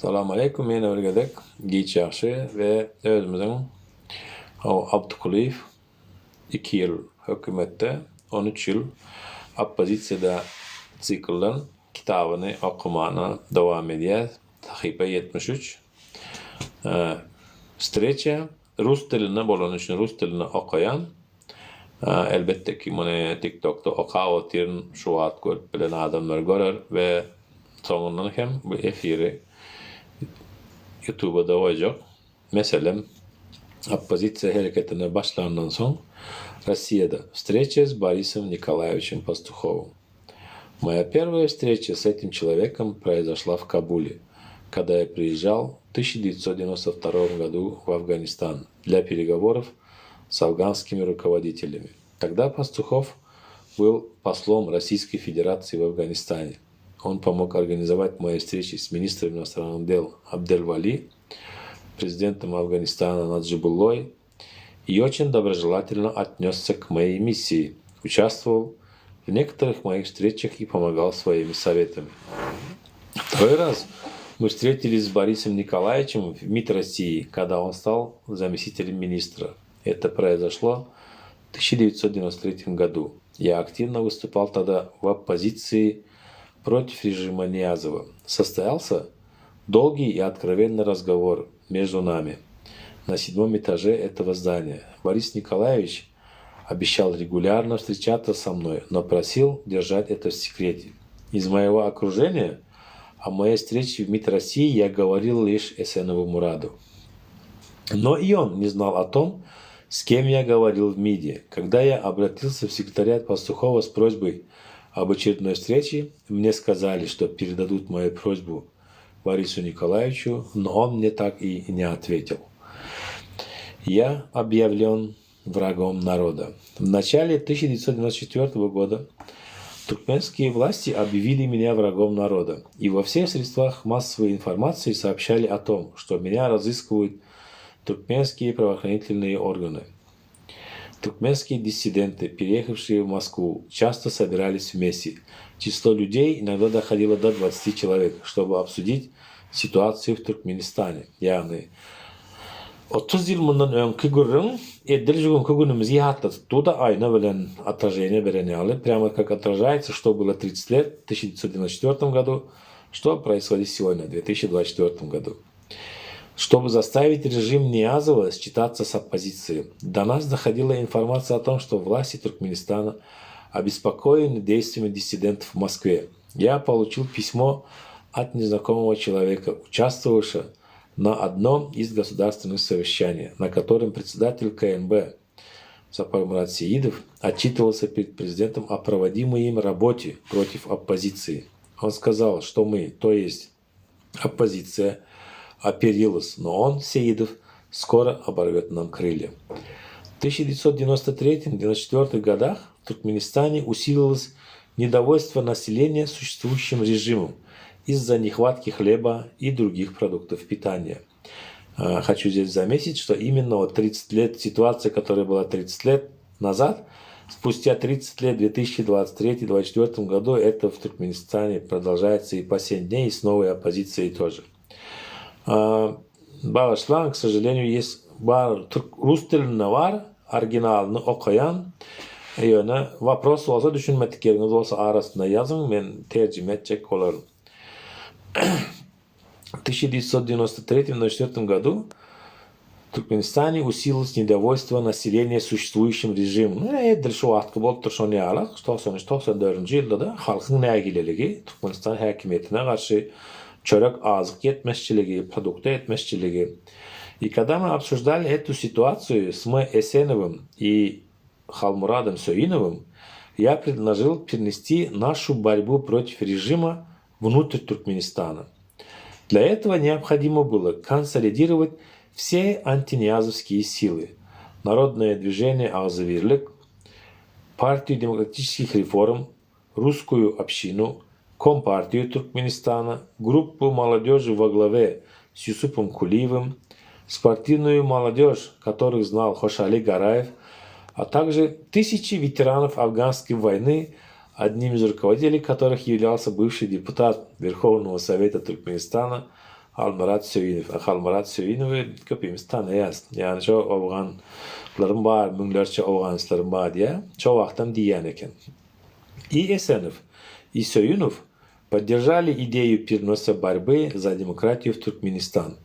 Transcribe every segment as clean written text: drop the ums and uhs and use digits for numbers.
Assalomu alaykum. Men o'rgadik Giyich yaxshi ve özümüzün Abdukuliyev 2 yıl hükümette, 13 yıl opozitsiyada sikldan kitabını okumana devam ediyor. Sahife 73. Встреча rus tilini bo'lgani uchun rus tilini o'qigan. Elbette ki bunu TikTok'ta o'qiyotgan shu vaqt ko'rib bilen adamlar ko'rar ve sonundan hem bu efiri YouTube'da olacak. Mesela оппозиция hareketine başlandan son Россияда встреча с Борисом Николаевичем Пастуховым. Моя первая встреча с этим человеком произошла в Кабуле, когда я приезжал в 1992 году в Афганистан для переговоров с афганскими руководителями. Тогда Пастухов был послом Российской Федерации в Афганистане. Он помог организовать мои встречи с министром иностранных дел Абдел-Вали, президентом Афганистана Наджибуллой и очень доброжелательно отнесся к моей миссии, участвовал в некоторых моих встречах и помогал своими советами. Второй раз мы встретились с Борисом Николаевичем в МИД России, когда он стал заместителем министра. Это произошло в 1993 году. Я активно выступал тогда в оппозиции против режима Ниязова. Состоялся долгий и откровенный разговор между нами на 7-м этаже этого здания. Борис Николаевич обещал регулярно встречаться со мной, но просил держать это в секрете. Из моего окружения о моей встрече в МИД России я говорил лишь Эсенову Мураду. Но и он не знал о том, с кем я говорил в МИДе. Когда я обратился в секретариат Пастухова с просьбой об очередной встрече, мне сказали, что передадут мою просьбу Борису Николаевичу, но он мне так и не ответил. Я объявлен врагом народа. В начале 1994 года туркменские власти объявили меня врагом народа, и во всех средствах массовой информации сообщали о том, что меня разыскивают туркменские правоохранительные органы. Туркменские диссиденты, переехавшие в Москву, часто собирались вместе. Число людей иногда доходило до 20 человек, чтобы обсудить ситуацию в Туркменистане. Yani 30 yıl bundan önkü günün edileceğin günümüzü hatırlattı da ayna bilen отражение береняли. Прямо как отражается, что было 30 лет в 1994 году, что происходит сегодня, в 2024 году. Чтобы заставить режим Ниязова считаться с оппозицией, до нас доходила информация о том, что власти Туркменистана обеспокоены действиями диссидентов в Москве. Я получил письмо от незнакомого человека, участвовавшего на одном из государственных совещаний, на котором председатель КНБ Сапар Мурат Сеидов отчитывался перед президентом о проводимой им работе против оппозиции. Он сказал, что мы, то есть оппозиция, оперилась, но он, Сеидов, скоро оборвет нам крылья. В 1993-1994 годах в Туркменистане усилилось недовольство населения существующим режимом из-за нехватки хлеба и других продуктов питания. Хочу здесь заметить, что именно 30 лет, ситуация, которая была 30 лет назад, спустя 30 лет, в 2023-2024 году, это в Туркменистане продолжается и по сей день, и с новой оппозицией тоже. Bağışlan, к сожалению, есть rus tilinde var, orijinalini o'qigan. Yani вопрос olsa, düşünmedikleriniz olsa arasında yazın, ben tercüme edecek olurum. В 1993-1994 году в Туркменистане усилилось недовольство населения существующим режимом. Şu vaqtki bo'lib turishini alaq, 94-yılda da halkın nagileligi, Turkmenistan hakimiyetine karşı çörek azık yetmezçiliği, продукты yetmezçiliği. И когда мы обсуждали эту ситуацию с М. Эсеновым и Халмурадом Соиновым, я предложил перенести нашу борьбу против режима внутрь Туркменистана. Для этого необходимо было консолидировать все антиниязовские силы. Народное движение Агзавирлик, партию демократических реформ, русскую общину, Компартию Туркменистана, группу молодежи во главе с Юсупом Кулиевым, спортивную молодежь, которых знал Хошали Гараев, а также тысячи ветеранов афганской войны, одним из руководителей которых являлся бывший депутат Верховного Совета Туркменистана Halmurat Söyünov. Halmurat Söyünov'u köpüğümüz tanıyız. Yani çok Afganların var, münglerçe Afganistların var diye. Çok vaktim diyen eken. И Эсенов, и Союнов поддержали идею переноса борьбы за демократию в Туркменистан.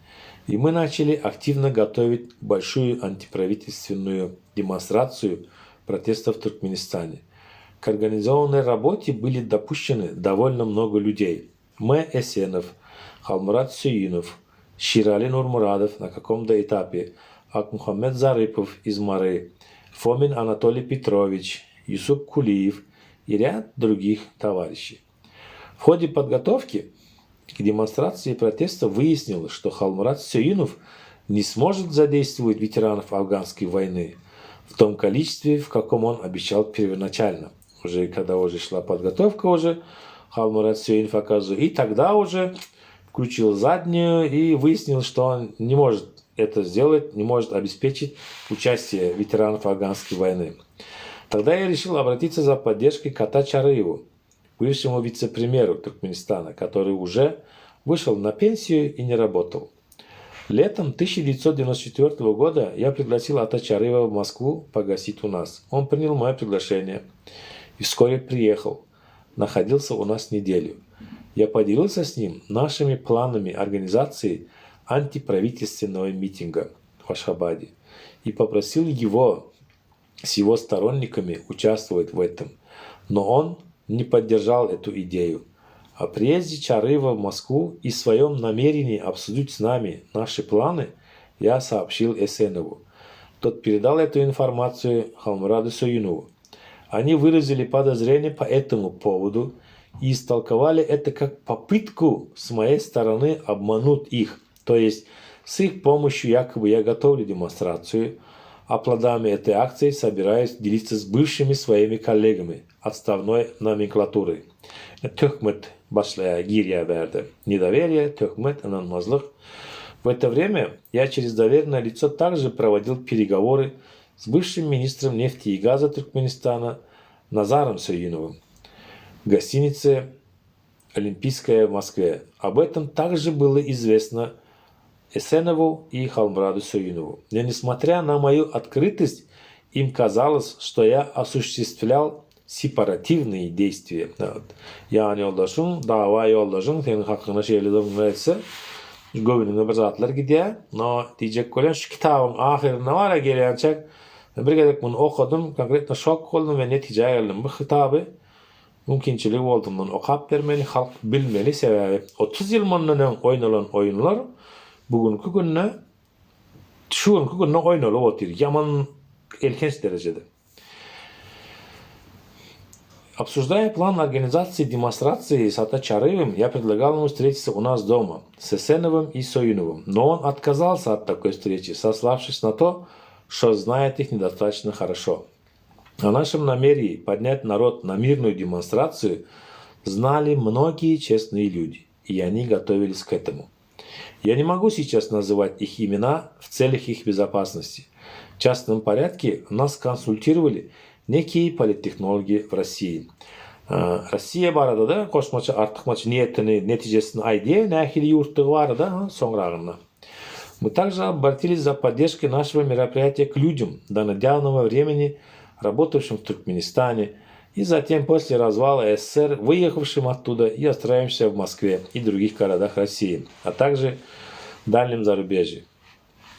И мы начали активно готовить большую антиправительственную демонстрацию протестов в Туркменистане. К организованной работе были допущены довольно много людей. М. Эсенов, Халмурат Сюинов, Ширали Нурмурадов на каком-то этапе, Акмухаммед Зарыпов из Мары, Фомин Анатолий Петрович, Юсуп Кулиев и ряд других товарищей. В ходе подготовки к демонстрации протеста выяснилось, что Халмурат Сюинов не сможет задействовать ветеранов афганской войны в том количестве, в каком он обещал первоначально. Уже когда уже шла подготовка, уже Халмурат Сюинов оказывается, и тогда уже включил заднюю и выяснил, что он не может это сделать, не может обеспечить участие ветеранов афганской войны. Тогда я решил обратиться за поддержкой к Ата Чарыеву, бывшему вице-премьеру Туркменистана, который уже вышел на пенсию и не работал. Летом 1994 года я пригласил Ата Чарыева в Москву погостить у нас. Он принял мое приглашение и вскоре приехал. Находился у нас неделю. Я поделился с ним нашими планами организации антиправительственного митинга в Ашхабаде и попросил его с его сторонниками участвовать в этом. Но он не поддержал эту идею. О приезде Чарыева в Москву и своем намерении обсудить с нами наши планы я сообщил Эсенову. Тот передал эту информацию Халмураду Союнову. Они выразили подозрение по этому поводу и истолковали это как попытку с моей стороны обмануть их. То есть с их помощью якобы я готовлю демонстрацию, а плодами этой акции собираюсь делиться с бывшими своими коллегами отставной номенклатурой. Töhmet başlaya giriye verdi. Недоверие, töhmet, инанмазлык. В это время я через доверенное лицо также проводил переговоры с бывшим министром нефти и газа Туркменистана Назаром Союновым в гостинице «Олимпийская» в Москве. Об этом также было известно Эсенову и Халмураду Союнову. Но несмотря на мою открытость, им казалось, что я осуществлял сепаративные действия. Yani yoldaşın, dava yoldaşın, senin hakkında şeylerden verse, göbününe bir zatlar gidiyor. No, diyecek olan şu kitabın ahirine var ya gelecek. Bir gedek bunu okudum, konkretne şok oldum ve neticeye geldim. Bu kitabı mümkünçülük olduğundan okuyup vermeli, halk bilmeli sebebi. 30 yıl bundan oynanan oyunlar bugünkü gününe şu günkü gününe oynanıp oturuyor. Yaman ilginç derecede. Обсуждая план организации демонстрации с Ата Чарыевым, я предлагал ему встретиться у нас дома с Эсеновым и Союновым. Но он отказался от такой встречи, сославшись на то, что знает их недостаточно хорошо. О нашем намерении поднять народ на мирную демонстрацию знали многие честные люди, и они готовились к этому. Я не могу сейчас называть их имена в целях их безопасности. В частном порядке нас консультировали некие политтехнологи в России. Россия bu arada da koşmaçı artıkmaçı niyetini, neticesini aydiye nahili yurttığı var da sonrağında. Мы также обратились за поддержкой нашего мероприятия к людям до недавнего времени, работавшим в Туркменистане, и затем после развала СССР, выехавшим оттуда и устраиваемся в Москве и других городах России, а также в дальнем зарубежье.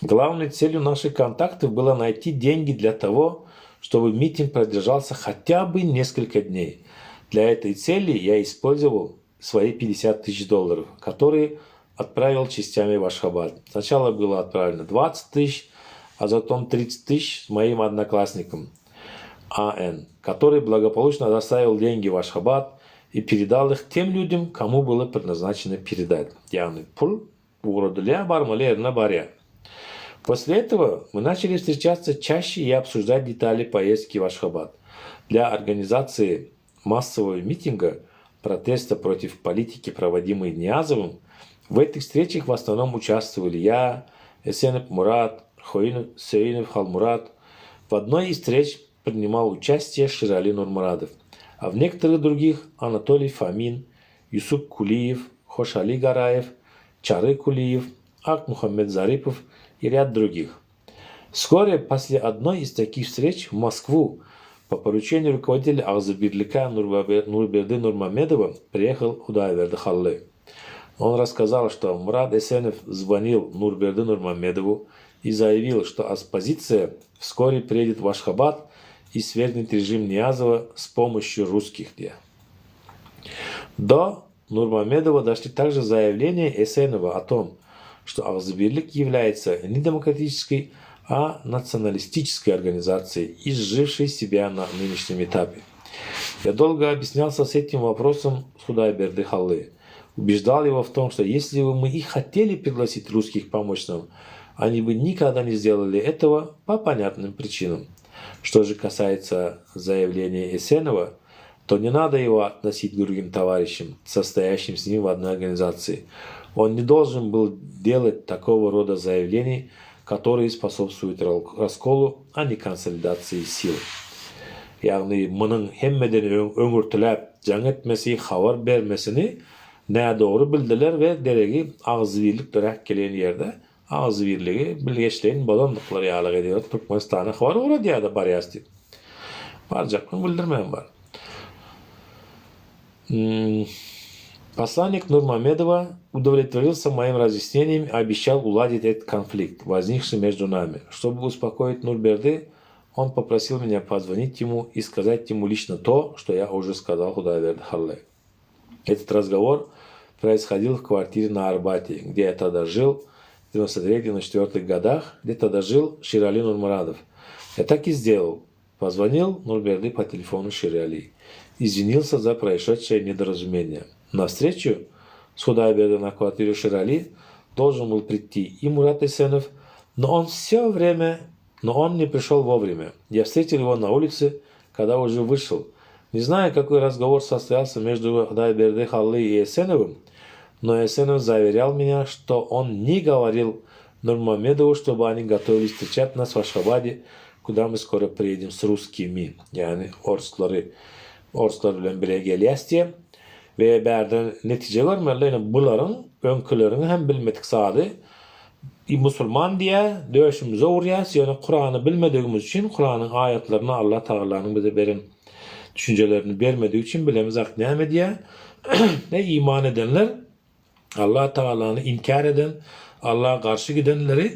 Главной целью наших контактов было найти деньги для того, чтобы митинг продержался хотя бы несколько дней. Для этой цели я использовал свои $50 000, которые отправил частями в Ашхабад. Сначала было отправлено 20 000, а затем 30 000 моим одноклассникам А.Н., который благополучно доставил деньги в Ашхабад и передал их тем людям, кому было предназначено передать. Yani pul uğradılar, barmalarına barya. После этого мы начали встречаться чаще и обсуждать детали поездки в Ашхабад. Для организации массового митинга, протеста против политики, проводимой Ниязовым, в этих встречах в основном участвовали я, Эсенов Мурат, Союнов Халмурат. В одной из встреч принимал участие Ширали Нурмурадов, а в некоторых других Анатолий Фомин, Юсуп Кулиев, Хошали Гараев Чары Кулиев, Ак Мухаммед Зарипов и ряд других. Вскоре после одной из таких встреч в Москву по поручению руководителя Агзабирлика Нурберды Нурмамедова приехал Худайберди Халлы. Он рассказал, что Мурат Эсенов звонил Нурберды Нурмамедову и заявил, что оппозиция вскоре приедет в Ашхабад и свергнет режим Ниязова с помощью русских. До Нурмамедова дошли также заявления Эсенова о том, что Агзабирлик является не демократической, а националистической организацией, изжившей себя на нынешнем этапе. Я долго объяснялся с этим вопросом с Худайберди Халлы. Убеждал его в том, что если бы мы и хотели пригласить русских помочь нам, они бы никогда не сделали этого по понятным причинам. Что же касается заявления Эсенова, то не надо его относить к другим товарищам, состоящим с ним в одной организации. Он не должен был делать такого рода заявлений, которые способствуют расколу, а не консолидации сил. Яғни мұның хеммеден өңіртіләп жаңытмесі хабар бермесini ne doğru bildiler ve deregi ağzıvirlik dönek gelen yerde ağzıvirliği bilgeçlerin balonlukları yağlık ediyor. Türkmenistan'a haber orada diye de bariyasti. Barcak mı bildirmeyen var. Посланник Нурмамедова удовлетворился моим разъяснением и обещал уладить этот конфликт, возникший между нами. Чтобы успокоить Нурберды, он попросил меня позвонить ему и сказать ему лично то, что я уже сказал Худайберди Халле. Этот разговор происходил в квартире на Арбате, где я тогда жил, в 93-94 годах, где тогда жил Ширали Нурмурадов. Я так и сделал. Позвонил Нурберды по телефону Ширали. Извинился за происшедшее недоразумение. На встречу с Худайберди на квартире Ширали должен был прийти и Мурат Эсенов, но он не пришел вовремя. Я встретил его на улице, когда уже вышел. Не знаю, какой разговор состоялся между Худайберди Халлы и Эсеновым, но Эсенов заверял меня, что он не говорил Нурмамедову, чтобы они готовились встречать нас в Ашхабаде, куда мы скоро приедем с русскими. Yani Oruslar bilen bire geliyesti ve berden netice görmerler. Bunların önkülerini hem bilmedik sağdı. Müslüman diye dövüşümüze uğrayas. Yani Kur'an'ı bilmediğimiz için Kur'an'ın ayetlerini Allah Teala'nın bize verin düşüncelerini vermediği için bilemiz akneme diye ne iman edenler Allah Teala'nı inkar eden, Allah'a karşı gidenleri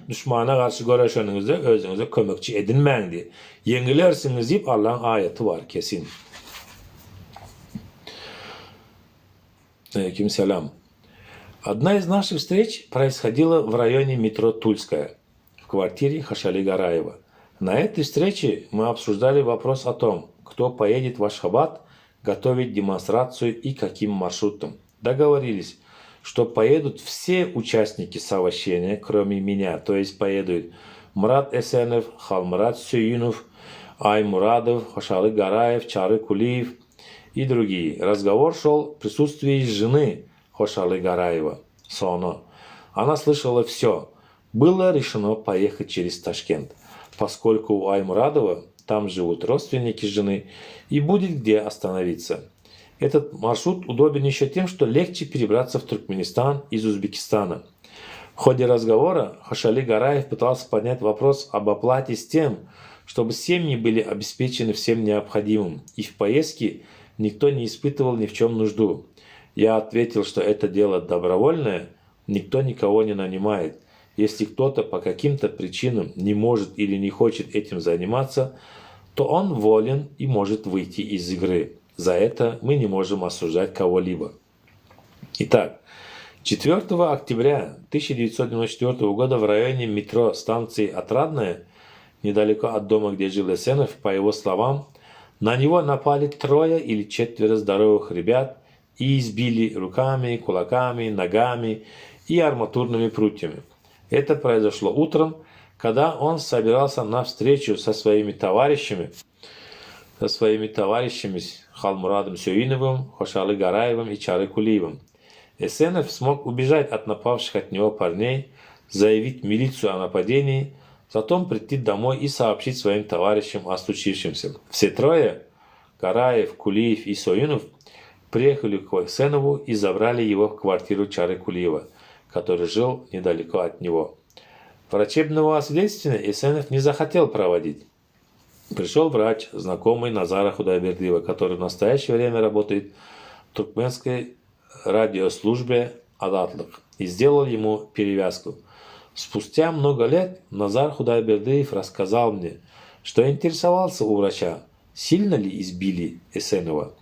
düşmana karşı görüşeninize özünüze kömekçi edinmeyin diye. Yengilersiniz deyip Allah'ın ayeti var kesin. Aleykümselam. Одна из наших встреч происходила в районе метро Тульская, в квартире Хошали Гараева. На этой встрече мы обсуждали вопрос о том, кто поедет в Ашхабад готовить демонстрацию и каким маршрутом. Договорились, что поедут все участники совещания, кроме меня, то есть поедут Мурат Эсенов, Халмурат Сюинов, Аймурадов, Хошали Гараев, Чары Кулиев и другие. Разговор шел в присутствии жены Хошали Гараева, Соно. Она слышала все. Было решено поехать через Ташкент, поскольку у Аймурадова там живут родственники жены и будет где остановиться. Этот маршрут удобен еще тем, что легче перебраться в Туркменистан из Узбекистана. В ходе разговора Хошали Гараев пытался поднять вопрос об оплате с тем, чтобы семьи были обеспечены всем необходимым, и в поездке никто не испытывал ни в чем нужду. Я ответил, что это дело добровольное, никто никого не нанимает. Если кто-то по каким-то причинам не может или не хочет этим заниматься, то он волен и может выйти из игры. За это мы не можем осуждать кого-либо. Итак, 4 октября 1994 года в районе метро станции Отрадная, недалеко от дома, где жил Эсенов, по его словам, на него напали 3 или 4 здоровых ребят и избили руками, кулаками, ногами и арматурными прутьями. Это произошло утром, когда он собирался на встречу со своими товарищами Халмурадом Сюиновым, Хошали Гараевым и Чары Кулиевым. Эсенов смог убежать от напавших от него парней, заявить в милицию о нападении, затем прийти домой и сообщить своим товарищам о случившемся. Все 3, Гараев, Кулиев и Сюинов, приехали к Эсенову и забрали его в квартиру Чары Кулиева, который жил недалеко от него. Врачебного освидетельствования Эсенов не захотел проводить. Пришел врач, знакомый Назара Худайбердиева, который в настоящее время работает в туркменской радиослужбе «Адатлык», и сделал ему перевязку. Спустя много лет Назар Худайбердиев рассказал мне, что интересовался у врача, сильно ли избили Эсенова.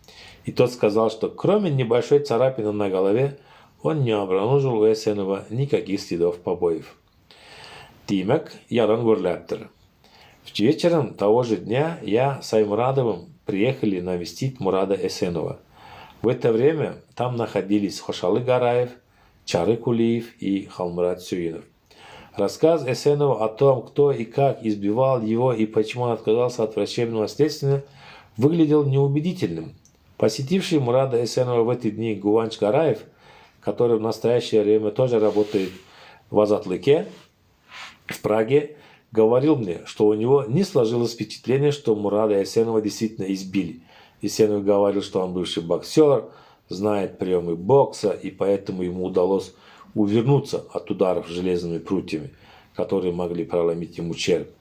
И тот сказал, что кроме небольшой царапины на голове, он не обнаружил у Эсенова никаких следов побоев. Тимек Яран Гурляптер. Вечером того же дня я с Аймурадовым приехали навестить Мурада Эсенова. В это время там находились Хошалы Гараев, Чары Кулиев и Халмурат Сюинов. Рассказ Эсенова о том, кто и как избивал его и почему он отказался от врачебного следствия, выглядел неубедительным. Посетивший Мурада Эсенова в эти дни Гуванч Гараев, который в настоящее время тоже работает в Азатлыке, в Праге, говорил мне, что у него не сложилось впечатление, что Мурада Эсенова действительно избили. Эсенов говорил, что он бывший боксер, знает приемы бокса, и поэтому ему удалось увернуться от ударов железными прутьями, которые могли проломить ему череп.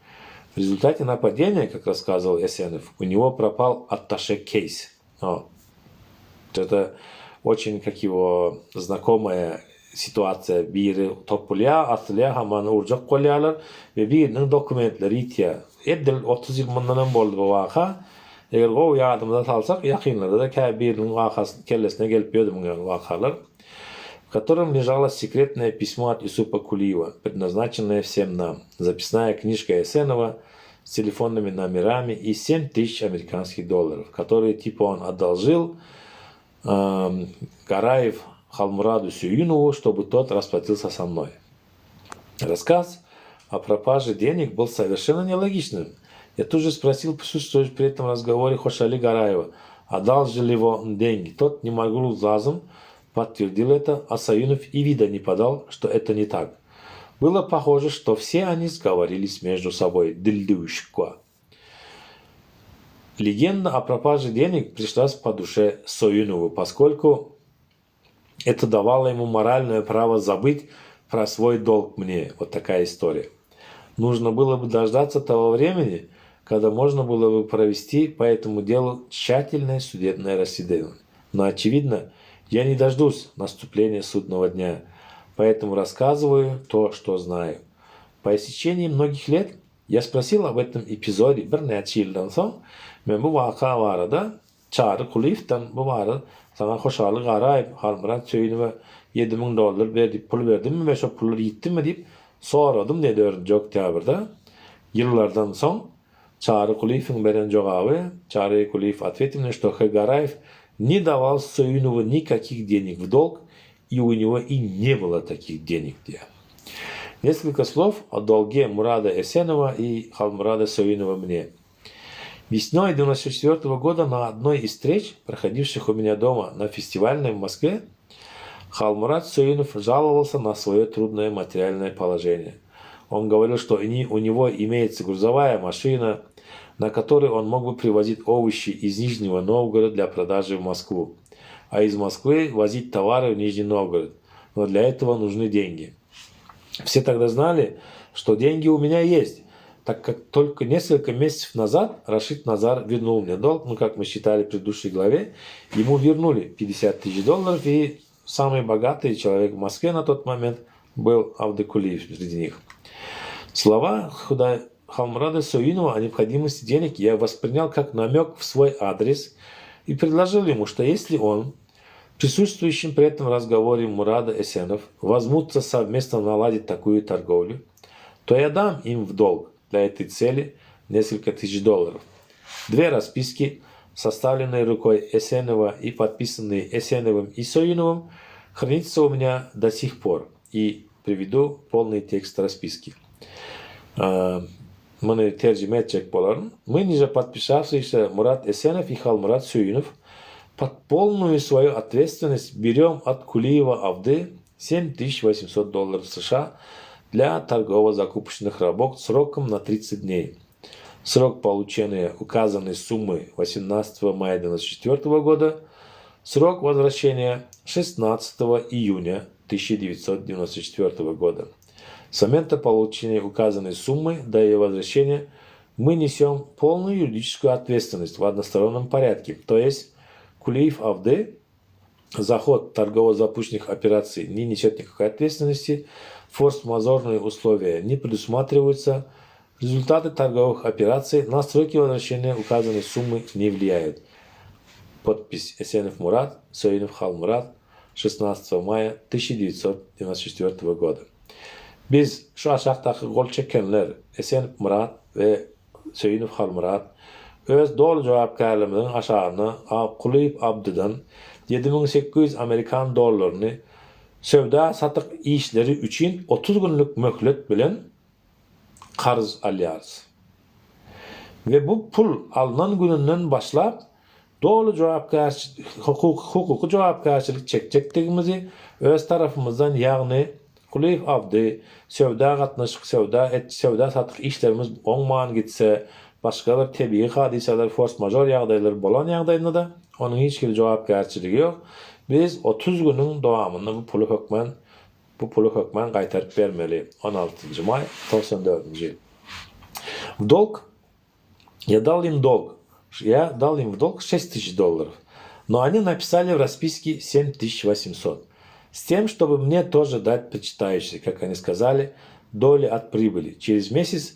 В результате нападения, как рассказывал Эсенов, у него пропал атташе кейс. Это очень, как его, знакомая ситуация. Bir topluya atlıya hemen urcak koyarlar ve birinin dokumentleri itiyor. Eddil 30 yıl bundan oldu bu vaka. Eğer o yardımda salsak yakınlarda da birinin vakası kellesine gelip yiyordu bu vakalar, в котором лежало секретное письмо от Юсупа Кулиева, предназначенное всем нам, записная книжка Эсенова с телефонными номерами и 7000 американских долларов, которые типа он одолжил Гараев Халмураду Сюинову, чтобы тот расплатился со мной. Рассказ о пропаже денег был совершенно нелогичным. Я тут же спросил присутствующего при этом разговоре Хошали Гараева, одолжил ли он деньги. Тот не могу глазом подтвердил это, а Саюнов и вида не подал, что это не так. Было похоже, что все они сговорились между собой. Дильдушква. Легенда о пропаже денег пришлась по душе Саюнову, поскольку это давало ему моральное право забыть про свой долг мне. Вот такая история. Нужно было бы дождаться того времени, когда можно было бы провести по этому делу тщательное судебное расследование. Но, очевидно, я не дождусь наступления судного дня, поэтому рассказываю то, что знаю. По истечении многих лет я спросил об этом эпизоде men bu vaka var arada Çağrı Kuliyev'ten bu var sana Hoşalı Garayip Halmurat Söyünüve 7000 dolar verdi, pul verdim mi ve şu pullar gitti mi deyip soradım dedi öğrenci oktyabırda. Yıllardan son Çağrı Kuliyev'in veren cevabı Çağrı Kuliyev ответил мне, что Гараев не давал Саюнову никаких денег в долг, и у него и не было таких денег. Несколько слов о долге Мурада Эсенова и Халмурада Саюнова мне. Весной 1994 года на одной из встреч, проходивших у меня дома на фестивальной в Москве, Халмурат Саюнов жаловался на свое трудное материальное положение. Он говорил, что у него имеется грузовая машина, на которой он мог бы привозить овощи из Нижнего Новгорода для продажи в Москву, а из Москвы возить товары в Нижний Новгород. Но для этого нужны деньги. Все тогда знали, что деньги у меня есть, так как только несколько месяцев назад Рашид Назар вернул мне долг, как мы считали в предыдущей главе, ему вернули 50 тысяч долларов, и самый богатый человек в Москве на тот момент был Авдыкулиев среди них. Слова Халмурада Саюнова о необходимости денег я воспринял как намек в свой адрес и предложил ему, что если он, присутствующим при этом разговоре Мурада Эсенов, возьмутся совместно наладить такую торговлю, то я дам им в долг для этой цели несколько тысяч долларов. 2 расписки, составленные рукой Эсенова и подписанные Эсеновым и Саюновым, хранятся у меня до сих пор. И приведу полный текст расписки. Мы tercüme edecek bolarım. Мы, ниже подписавшиеся Мурат Эсенов и Халмурат Сюинов, под полную свою ответственность берем от Кулиева Авды 7800 долларов США для торгово-закупочных работ сроком на 30 дней. Срок получения указанной суммы 18 мая 1994 года, Срок возвращения 16 июня 1994 года. С момента получения указанной суммы до ее возвращения мы несем полную юридическую ответственность в одностороннем порядке. То есть Кулиев Авды за ход торгово-запущенных операций не несет никакой ответственности, форс-мажорные условия не предусматриваются, результаты торговых операций на сроки возвращения указанной суммы не влияют. Подпись Эсенов Мурат, Соинов Халмурат, 16 мая 1994 года. Biz şu aşağıdaki gol çekenler Esenov Murat ve Söyünov Halmurat öz doğru cevapkarlığının aşağını Kuliyev Abdı'dan 7800 Amerikan dolarını sövda satık işleri için 30 günlük möhlet bilen qarz alıyoruz. Ve bu pul alınan gününden başlap doğru hukuku cevapkarşılık çekeceklerimizi öz tarafımızdan yani Kuliyev Abdı sövda katnaşık sövda satık işlerimiz oňman gitse başka bir tebii hadiseler force major ýagdaýlar bolan ýagdaýynda da onun hiç kim jogapkärçiligi ýok. Biz 30 günün dowamında bu pulu hökmen gaýtaryp bermeli. 16 may 94-nji. В долг я дал им в долг $6000, но они написали в расписке 7800. С тем, чтобы мне тоже дать причитающие, как они сказали, доли от прибыли. Через месяц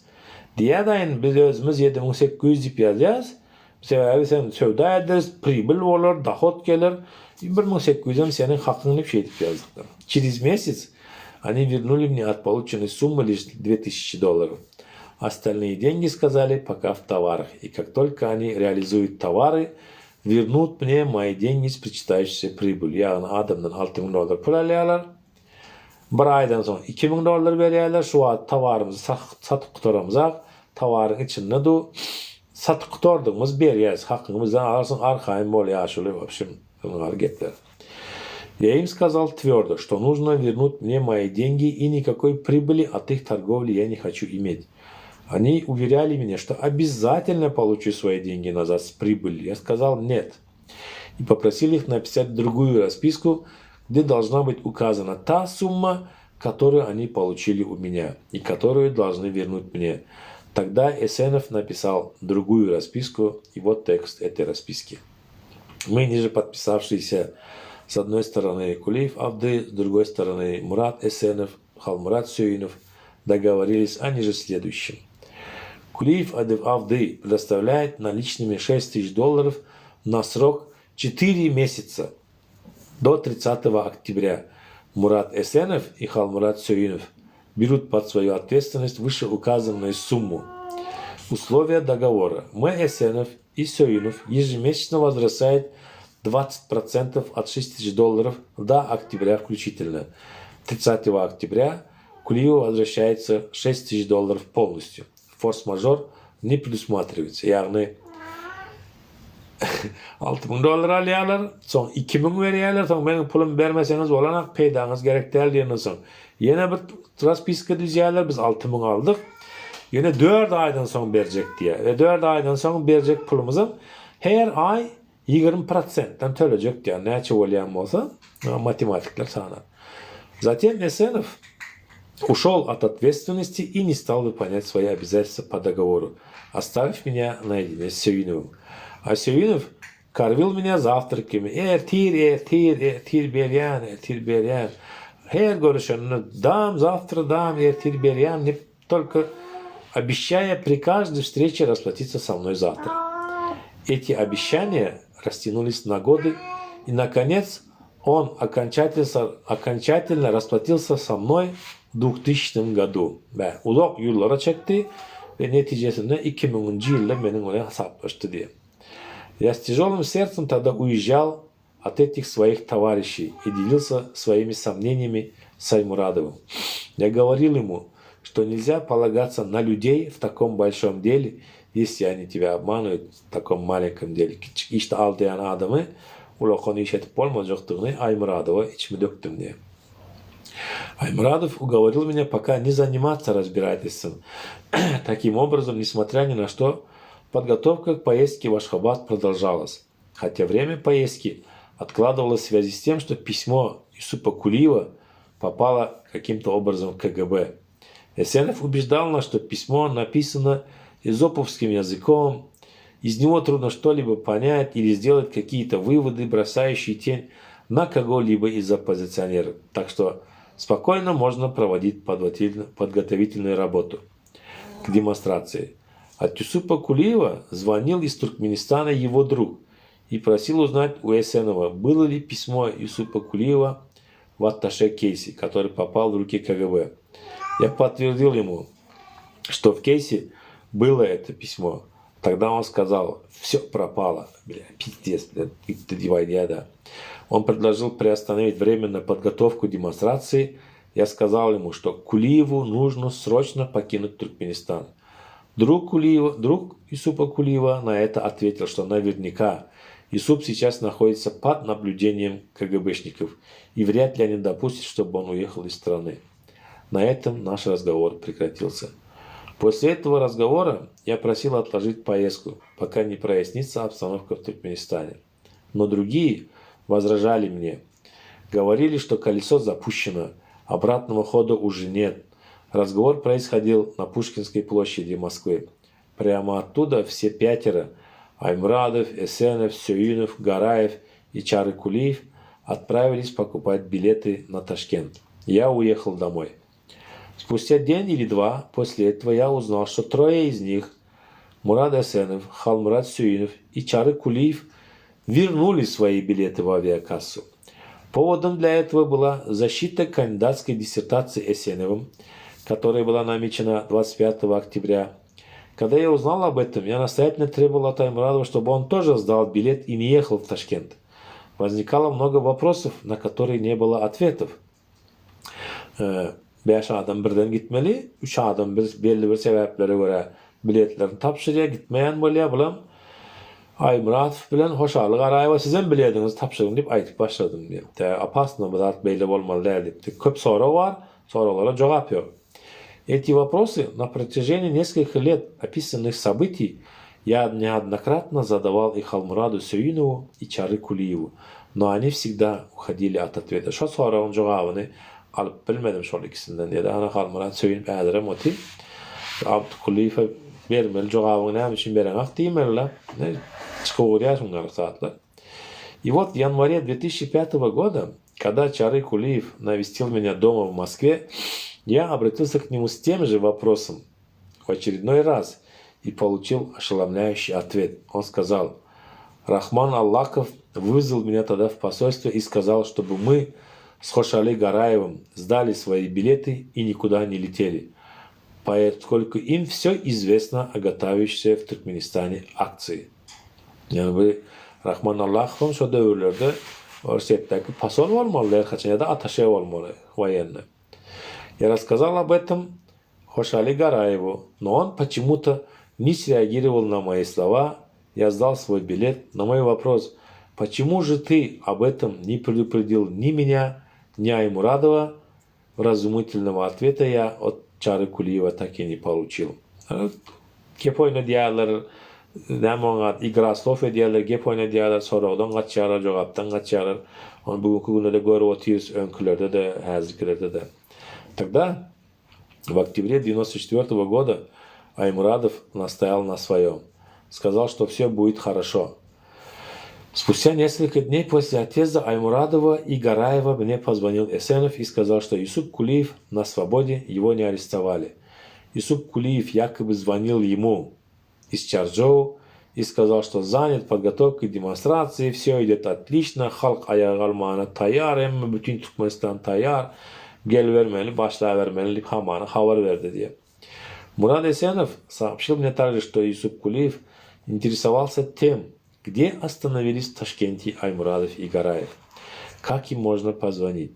diyadayın biz özümüz 7800 dip yazıyaz. Sebebi sen sövda ederiz, pribül olur, dahot gelir. 1800'em senin hakkını bir şey dip yazdıklar. Через месяц они вернули мне от полученной суммы лишь $2000. Остальные деньги сказали пока в товарах. И как только они реализуют товары, вернут мне мои деньги с причитающейся прибылью. Yani adamdan $6000 pul alıyorlar. Bir aydan soň $2000 berýärler. Şu wagt tawarymyzy satyp gutaramyzak. Tawarın içinde de satyp gutardığımız berýäs. Hakkymyzdan alarsın arkaýyn bolýar şuly в общем bunlar gepler. Я им сказал твердо, что нужно вернуть мне мои деньги и никакой прибыли от их торговли я не хочу иметь. Они уверяли меня, что обязательно получу свои деньги назад с прибылью. Я сказал нет. И попросил их написать другую расписку, где должна быть указана та сумма, которую они получили у меня и которую должны вернуть мне. Тогда Эсенов написал другую расписку, и вот текст этой расписки. Мы, ниже подписавшиеся, с одной стороны Кулиев Авды, с другой стороны Мурат Эсенов, Халмурат Сөйнов, договорились о ниже следующем. Кулиев Авды предоставляет наличными $6000 на срок 4 месяца до 30 октября. Мурат Эсенов и Халмурат Сөйнов берут под свою ответственность вышеуказанную сумму. Условия договора. Мы, Эсенов и Сөйнов, ежемесячно возвращают 20% от $6000 до октября включительно. 30 октября Кулиеву возвращается $6000 полностью. Форс-мажор не предусматривается. Yani $6000 alýarlar, soň 2000 berýärler, soň meniň pulum bermeseňiz bolanak peýdaňyz gerek däl diýenden soň. Ýene bir raspiska düzýärler, biz 6000 aldyk. Ýene 4 aýdan soň berjek diýär. Ve 4 aýdan soň berjek pulumuzy her ay 20%dan tölecek diýär. Näçe bolýan bolsa, matematikler sanar. Затем Эсенов ушел от ответственности и не стал выполнять свои обязательства по договору, оставив меня наедине с Сөйновым. А Сөйнов кормил меня завтраками. Ertir berýän. Her görüşende завтра дам, ertir berýän. Только обещая при каждой встрече расплатиться со мной завтра. Эти обещания растянулись на годы, и, наконец, он окончательно расплатился со мной в 2000 году. Ve uzak yıllara çekti ve neticesinde 2000 yılda benim oraya hesaplaştı diye. Я с тяжелым сердцем тогда уезжал от этих своих товарищей и делился своими сомнениями с Аймурадовым. Я говорил ему, что нельзя полагаться на людей в таком большом деле, если они тебя обманывают в таком маленьком деле. İşte aldayan adamı ulakonu işetip olmayacaktığını Аймурадова içime döktüm diye. Аймурадов уговорил меня пока не заниматься разбирательством. Таким образом, несмотря ни на что, подготовка к поездке в Ашхабад продолжалась. Хотя время поездки откладывалось в связи с тем, что письмо Юсупа Кулиева попало каким-то образом в КГБ. Эсенов убеждал нас, что письмо написано эзоповским языком, из него трудно что-либо понять или сделать какие-то выводы, бросающие тень на кого-либо из оппозиционеров. Так что спокойно можно проводить подготовительную работу к демонстрации. От Юсупа Кулиева звонил из Туркменистана его друг и просил узнать у Эсенова, было ли письмо Юсупа Кулиева в атташе кейсе, который попал в руки КГБ. Я подтвердил ему, что в кейсе было это письмо. Тогда он сказал, все пропало. Бля, пиздец, бля, Он предложил приостановить временно подготовку демонстрации. Я сказал ему, что Кулиеву нужно срочно покинуть Туркменистан. Друг Юсупа Кулиева на это ответил, что наверняка Юсуп сейчас находится под наблюдением КГБшников, и вряд ли они допустят, чтобы он уехал из страны. На этом наш разговор прекратился. После этого разговора я просил отложить поездку, пока не прояснится обстановка в Туркменистане. Но другие возражали мне. Говорили, что колесо запущено, обратного хода уже нет. Разговор происходил на Пушкинской площади Москвы. Прямо оттуда все пятеро – Аймурадов, Эсенов, Сюинов, Гараев и Чары Кулиев – отправились покупать билеты на Ташкент. Я уехал домой. Спустя день или два после этого я узнал, что трое из них – Мурад Эсенов, Халмурат Сюинов и Чары Кулиев – вернули свои билеты в авиакассу. Поводом для этого была защита кандидатской диссертации Эсеновым, которая была намечена 25 октября. Когда я узнал об этом, я настоятельно требовал от Аймурадова, чтобы он тоже сдал билет и не ехал в Ташкент. Возникало много вопросов, на которые не было ответов. 5 adam birden gitmeli, 3 adam belli bir sebeplere göre biletlerini tapşırıya gitmeyen bolýar bulam. Aymuratov bilen hoşalyk Garaýewa sizem biletinizi tapşyryn dip aýtyp başladym diýip. Apasna bu zat belli bolmaly diýip. Köp soraw bar, sorawlara jogap ýok. Эти вопросы на протяжении нескольких лет описанных событий я неоднократно задавал и Халмураду Сюинову, и Чары Кулиеву, но они всегда уходили от ответа. Şo sorawň jogabını alıp bilmedim şol ikisinden diýdi. Ana Halmurat Sюинов ädirem oti. Abd Kuliyew bermeli jogabyny näme üçin bereňak diýmeli. Çıkıwýar şunlar saatlar. И вот в январе 2005 года, когда Чары Кулиев навестил меня дома в Москве, я обратился к нему с тем же вопросом в очередной раз и получил ошеломляющий ответ. Он сказал, Рахман Аллаков вызвал меня тогда в посольство и сказал, чтобы мы с Хошали Гараевым сдали свои билеты и никуда не летели, поскольку им все известно о готовящейся в Туркменистане акции. Yani Rahman Allah'ın şu dövrlerde Орсеттagi посол olmalı, хотя да атташе olmalı военный. Я рассказал об этом Хошали Гараеву, но он почему-то не среагировал на мои слова. Я сдал свой билет. На мой вопрос, почему же ты об этом не предупредил ни меня, ни Аймурадова, вразумительного ответа я от Чары Кулиева так и не получил. Gep oyna diýerler, näme igra slov edýärler, gep oyna diýerler, sorawdan gaçýarlar, jogapdan gaçýarlar. Onu bugünkü günde de görüp otyýuz, öňkülerde de, häzirkilerde de. Тогда, в октябре 1994 года, Аймурадов настоял на своем. Сказал, что все будет хорошо. Спустя несколько дней после отъезда Аймурадова и Гараева мне позвонил Эсенов и сказал, что Юсуп Кулиев на свободе, его не арестовали. Юсуп Кулиев якобы звонил ему из Чарджоу и сказал, что занят подготовкой демонстрации, все идет отлично, халк аяğa kalmağına tayar, hem bütün Türkmenistan tayar, gel vermeli, başla vermeli, deyip hamana haber verdi diye. Мурад Эсенов сообщил мне также, что Юсуп Кулиев интересовался тем, где остановились в Ташкенте Аймурадов и Гараев, как им можно позвонить.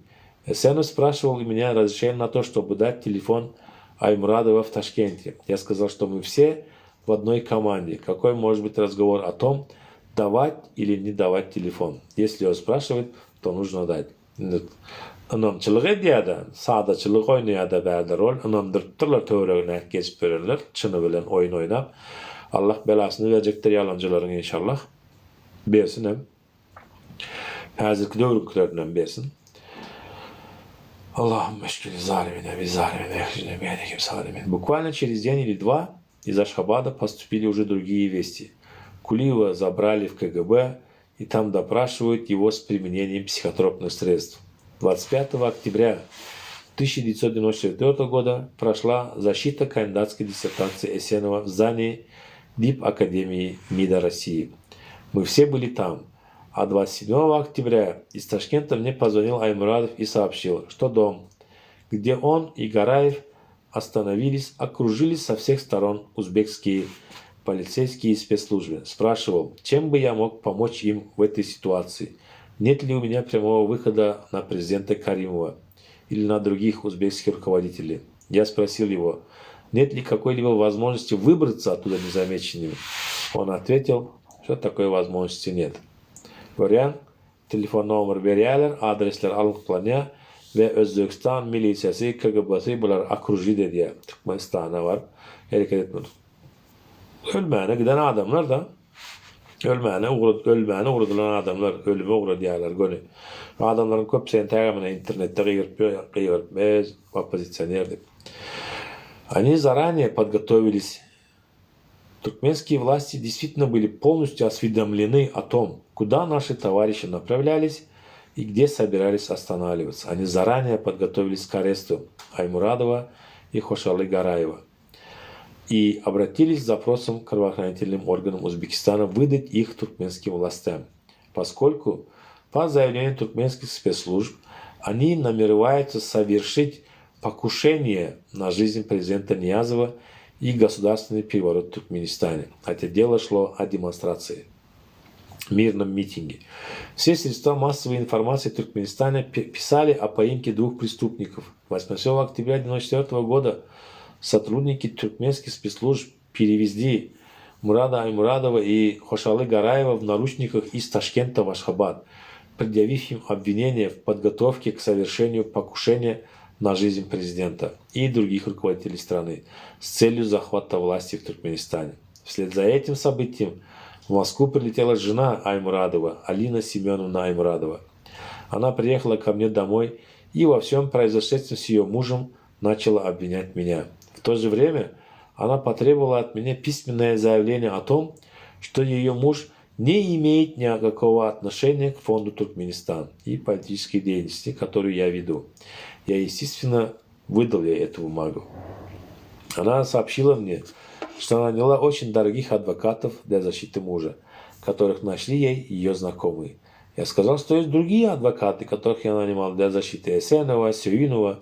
Эсенов спрашивал меня разрешение на то, чтобы дать телефон Аймурадова в Ташкенте. Я сказал, что мы все в одной команде. Какой может быть разговор о том, давать или не давать телефон? Если он спрашивает, то нужно дать. Inamçılığı diýäde, sadaçylyk oýnaýarda bäde rol, inamdyrtdylar töweregine geçip bererler, çyny bilen oýun oýnap. Allah belasyny berjekdir ýalancılaryň inşallah. Bersin hem. Hazırki dövrüklerden berisin. Allah'ım meşgul zalimine, biz заlimine, бедняким салимин. Буквально через день или два из Ашхабада поступили уже другие вести. Кулиева забрали в КГБ и там допрашивают его с применением психотропных средств. 25 октября 1994 года прошла защита кандидатской диссертации Эсенова в здании ДИП Академии МИДа России. Мы все были там. А 27 октября из Ташкента мне позвонил Аймурадов и сообщил, что дом, где он и Гараев остановились, окружили со всех сторон узбекские полицейские спецслужбы. Спрашивал, чем бы я мог помочь им в этой ситуации. Нет ли у меня прямого выхода на президента Каримова или на других узбекских руководителей. Я спросил его, нет ли какой-либо возможности выбраться оттуда незамеченными. Он ответил, что такой возможности нет. Görüyen, telefon nomeri berýärler, adresler alınıplanýar ve Özbegistan milisiýasy, KGB'si bular akrujide diýär. Türkmenistana var, hereket etmedi. Ölmäne giden adamlar da, ölmäne uğradylan adamlar, ölüme uğradýarlar göni. Adamlaryň köpseýin tägamyna internetde gyrip bez оппозиционерди. Они заранее подготовились. Туркменские власти действительно были полностью осведомлены о том, куда наши товарищи направлялись и где собирались останавливаться. Они заранее подготовились к аресту Аймурадова и Хошалы Гараева и обратились с запросом к правоохранительным органам Узбекистана выдать их туркменским властям, поскольку, по заявлению туркменских спецслужб, они намереваются совершить покушение на жизнь президента Ниязова и государственный переворот в Туркменистане, хотя дело шло о демонстрации, мирном митинге. Все средства массовой информации в Туркменистане писали о поимке двух преступников. 8 октября 1994 года сотрудники туркменских спецслужб перевезли Мурада Аймурадова и Хошалы Гараева в наручниках из Ташкента в Ашхабад, предъявив им обвинение в подготовке к совершению покушения на жизнь президента и других руководителей страны с целью захвата власти в Туркменистане. Вслед за этим событием в Москву прилетела жена Аймурадова, Алина Семеновна Аймурадова. Она приехала ко мне домой и во всем произошедшем с ее мужем начала обвинять меня. В то же время она потребовала от меня письменное заявление о том, что ее муж не имеет никакого отношения к фонду Туркменистан и политической деятельности, которую я веду. Я, естественно, выдал ей эту бумагу. Она сообщила мне, что она наняла очень дорогих адвокатов для защиты мужа, которых нашли ей ее знакомые. Я сказал, что есть другие адвокаты, которых я нанимал для защиты Эсенова, Сюинова,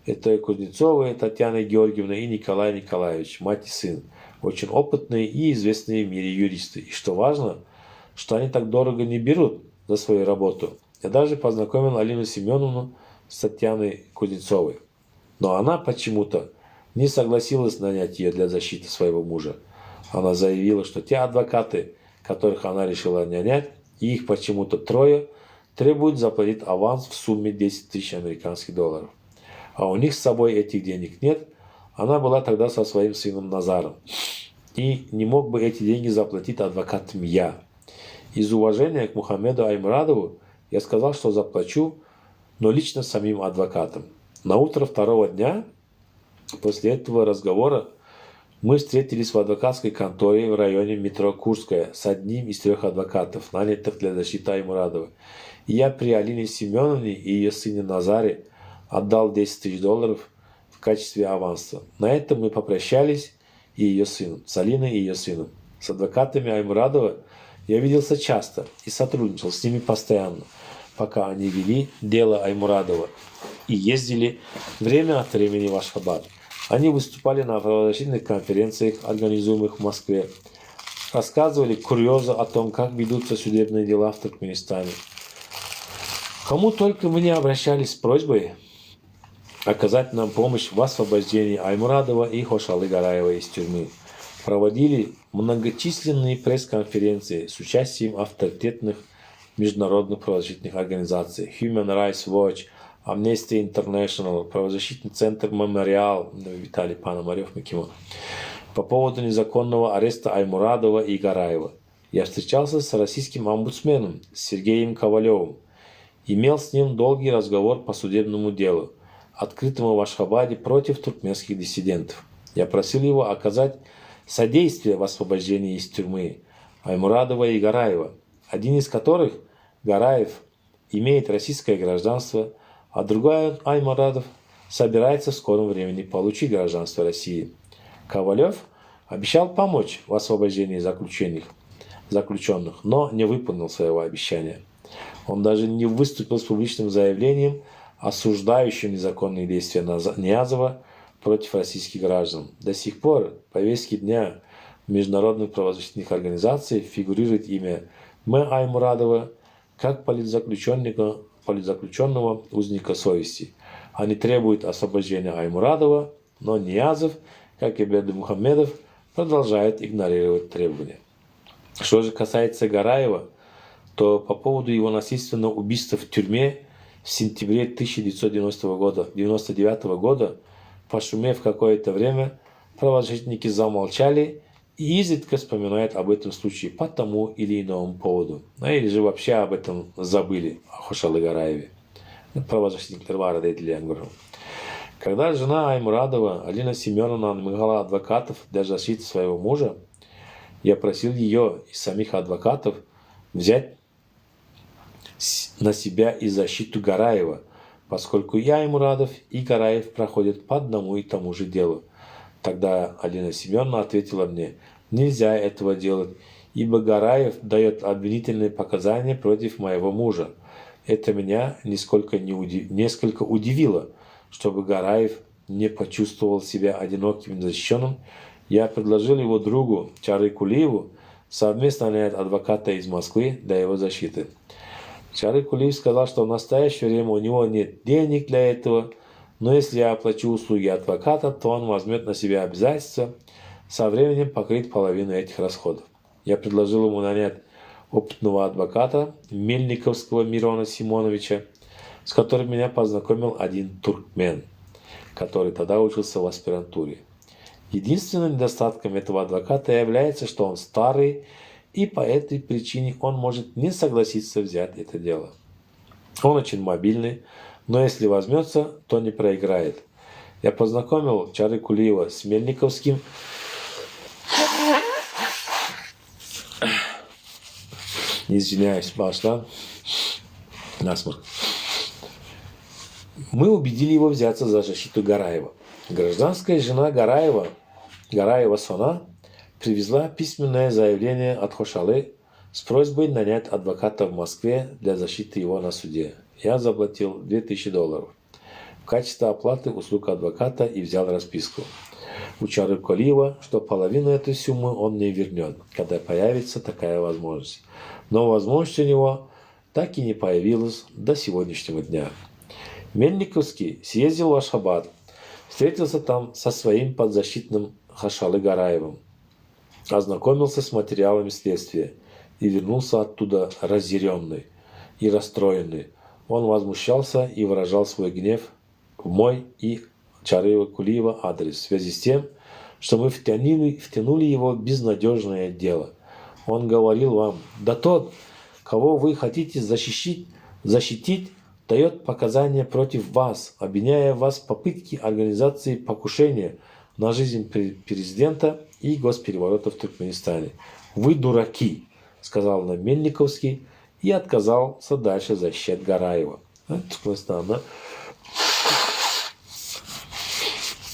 это Кузнецова, Татьяна Георгиевна и Николай Николаевич, мать и сын, очень опытные и известные в мире юристы. И что важно, что они так дорого не берут за свою работу. Я даже познакомил Алину Семеновну с Татьяной Кузнецовой. Но она почему-то не согласилась нанять ее для защиты своего мужа. Она заявила, что те адвокаты, которых она решила нанять, и их почему-то трое, требуют заплатить аванс в сумме 10 тысяч американских долларов. А у них с собой этих денег нет. Она была тогда со своим сыном Назаром. И не мог бы эти деньги заплатить адвокатам я. Из уважения к Мухаммеду Аймурадову я сказал, что заплачу, но лично самим адвокатам. На утро второго дня после этого разговора мы встретились в адвокатской конторе в районе метро Курская с одним из 3 адвокатов, нанятых для защиты Аймурадова. И я при Алине Семеновне и ее сыне Назаре отдал 10 тысяч долларов в качестве аванса. На этом мы попрощались и ее сыном, с Алиной и ее сыном. С адвокатами Аймурадова я виделся часто и сотрудничал с ними постоянно, пока они вели дело Аймурадова и ездили время от времени в Ашхабад. Они выступали на правозащитных конференциях, организуемых в Москве, рассказывали курьезы о том, как ведутся судебные дела в Туркменистане. Кому только мы не обращались с просьбой оказать нам помощь в освобождении Аймурадова и Хошалы Гараева из тюрьмы. Проводили многочисленные пресс-конференции с участием авторитетных международных правозащитных организаций Human Rights Watch, Amnesty International, правозащитный центр Мемориал, Виталий Пономарев, по поводу незаконного ареста Аймурадова и Гараева. Я встречался с российским омбудсменом Сергеем Ковалевым, имел с ним долгий разговор по судебному делу, открытому в Ашхабаде против туркменских диссидентов. Я просил его оказать содействие в освобождении из тюрьмы Аймурадова и Гараева, один из которых, Гараев, имеет российское гражданство, а другой, Аймурадов, собирается в скором времени получить гражданство России. Ковалев обещал помочь в освобождении заключенных, но не выполнил своего обещания. Он даже не выступил с публичным заявлением, осуждающим незаконные действия Ниязова против российских граждан. До сих пор в повестке дня международных правозащитных организаций фигурирует имя М. Аймурадова как политзаключенного узника совести. Они требуют освобождения Аймурадова, но Ниязов, как и Бердымухамедов, продолжает игнорировать требования. Что же касается Гараева, то по поводу его насильственного убийства в тюрьме в сентябре 1999 года, пошумев какое-то время, правозащитники замолчали и изредка вспоминают об этом случае по тому или иному поводу. Или же вообще об этом забыли, о Хошалы Гараеве. Правозащитник Лервара Дейтлиангуру. Когда жена Аймурадова, Алина Семеновна, нанимала адвокатов для защиты своего мужа, я просил ее и самих адвокатов взять на себя и защиту Гараева, поскольку и Аймурадов, и Гараев проходят по одному и тому же делу. Тогда Алина Семеновна ответила мне: нельзя этого делать, ибо Гараев дает обвинительные показания против моего мужа. Это меня несколько удивило. Чтобы Гараев не почувствовал себя одиноким и защищенным, я предложил его другу Чары Кулиеву совместно нанять адвоката из Москвы для его защиты. Чары Кулиев сказал, что в настоящее время у него нет денег для этого, но если я оплачу услуги адвоката, то он возьмет на себя обязательство со временем покрыть половину этих расходов. Я предложил ему нанять опытного адвоката Мельниковского Мирона Симоновича, с которым меня познакомил один туркмен, который тогда учился в аспирантуре. Единственным недостатком этого адвоката является, что он старый, и по этой причине он может не согласиться взять это дело. Он очень мобильный, но если возьмется, то не проиграет. Я познакомил Чары Кулиева с Мельниковским. Извиняюсь, башла. Насморк. Мы убедили его взяться за защиту Гараева. Гражданская жена Гараева Сона, привезла письменное заявление от Хошалы с просьбой нанять адвоката в Москве для защиты его на суде. Я заплатил $2000 в качестве оплаты услуг адвоката и взял расписку у Чары Кулиева, что половину этой суммы он не вернет, когда появится такая возможность. Но возможность у него так и не появилась до сегодняшнего дня. Мельниковский съездил в Ашхабад, встретился там со своим подзащитным Хошалы Гараевым, ознакомился с материалами следствия и вернулся оттуда разъяренный и расстроенный. Он возмущался и выражал свой гнев в мой и Чары Кулиева адрес в связи с тем, что мы втянули его в безнадежное дело. Он говорил вам: да тот, кого вы хотите защитить, дает показания против вас, обвиняя вас в попытке организации покушения на жизнь президента и госпереворота в Туркменистане. Вы дураки, сказал нам Мельниковский и отказался дальше защищать Гараева.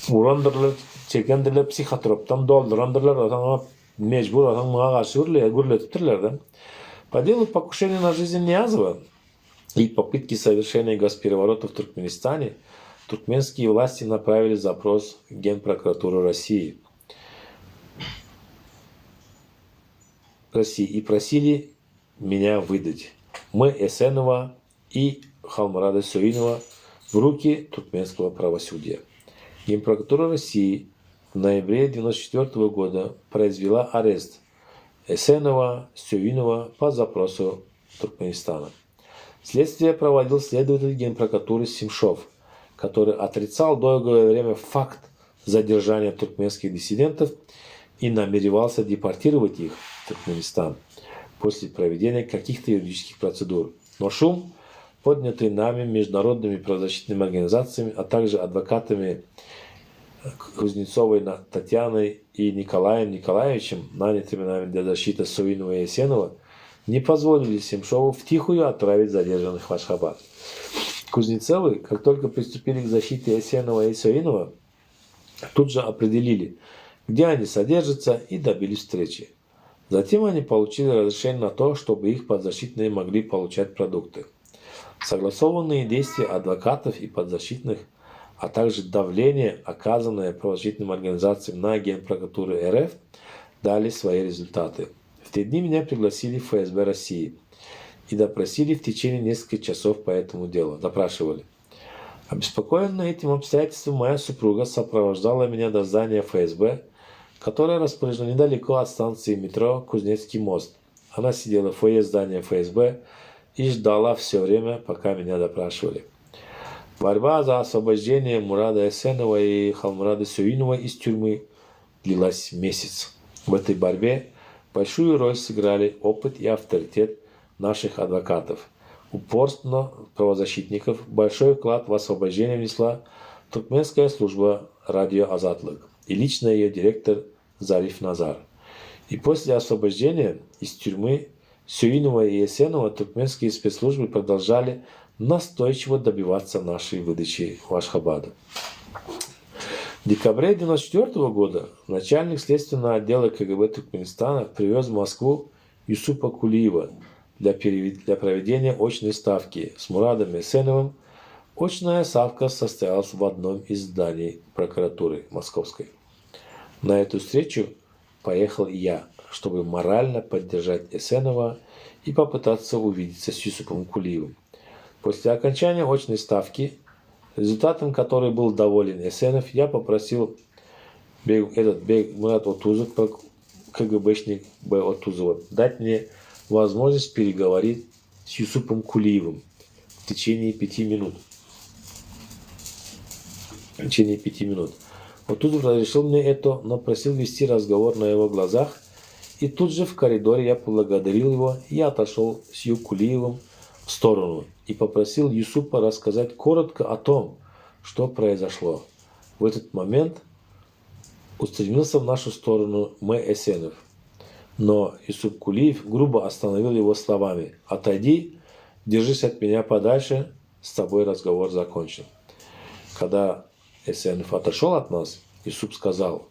Урандырлар, чекендірлер, психотроптан долдырандырлар, мечбур атаң мага каршы гүрлетиптирлер да. По делу покушения на жизнь Ниязова и попытки совершения госпереворота в Туркменистане туркменские власти направили запрос в Генпрокуратуру России и просили меня выдать Эсенова и Халмурада Сёинова в руки туркменского правосудия. Генпрокуратура России в ноябре 1994 года произвела арест Эсенова, Сёинова по запросу Туркменистана. Следствие проводил следователь Генпрокуратуры Симшов, который отрицал долгое время факт задержания туркменских диссидентов и намеревался депортировать их в Туркменистан после проведения каких-то юридических процедур. Но шум поднятый нами международными правозащитными организациями, а также адвокатами Кузнецовой Татьяной и Николаем Николаевичем, нанятыми нами для защиты Суинова и Есенова, не позволили Семшову втихую отправить задержанных в Ашхабад. Кузнецовы, как только приступили к защите Есенова и Суинова, тут же определили, где они содержатся, и добились встречи. Затем они получили разрешение на то, чтобы их подзащитные могли получать продукты. Согласованные действия адвокатов и подзащитных, а также давление, оказанное правозащитным организациям на Генпрокуратуру РФ, дали свои результаты. В те дни меня пригласили в ФСБ России и допросили в течение нескольких часов по этому делу. Допрашивали. Обеспокоенная этим обстоятельством, моя супруга сопровождала меня до здания ФСБ, которое расположено недалеко от станции метро Кузнецкий мост. Она сидела в фойе здания ФСБ и ждала все время, пока меня допрашивали. Борьба за освобождение Мурада Эсенова и Халмурада Суинова из тюрьмы длилась месяц. В этой борьбе большую роль сыграли опыт и авторитет наших адвокатов. Упорство правозащитников, большой вклад в освобождение внесла туркменская служба радио Азатлык и лично ее директор Зариф Назар. И после освобождения из тюрьмы Суинова и Есенова туркменские спецслужбы продолжали настойчиво добиваться нашей выдачи в Ашхабаду. В декабре 1994 года начальник следственного отдела КГБ Туркменистана привез в Москву Юсупа Кулиева для проведения очной ставки с Мурадом Есеновым. Очная ставка состоялась в одном из зданий прокуратуры Московской. На эту встречу поехал и я, чтобы морально поддержать Есенова и попытаться увидеться с Юсупом Кулиевым. После окончания очной ставки, результатом которой был доволен Есенов, я попросил Мурат Отузов, КГБшник Б. Отузова, дать мне возможность переговорить с Юсупом Кулиевым в течение 5 минут. Отузов разрешил мне это, но просил вести разговор на его глазах, и тут же в коридоре я поблагодарил его и отошел с Кулиевым в сторону и попросил Юсупа рассказать коротко о том, что произошло. В этот момент устремился в нашу сторону Есенов. Но Юсуп Кулиев грубо остановил его словами: «Отойди, держись от меня подальше, с тобой разговор закончен». Когда Есенов отошел от нас, Юсуп сказал,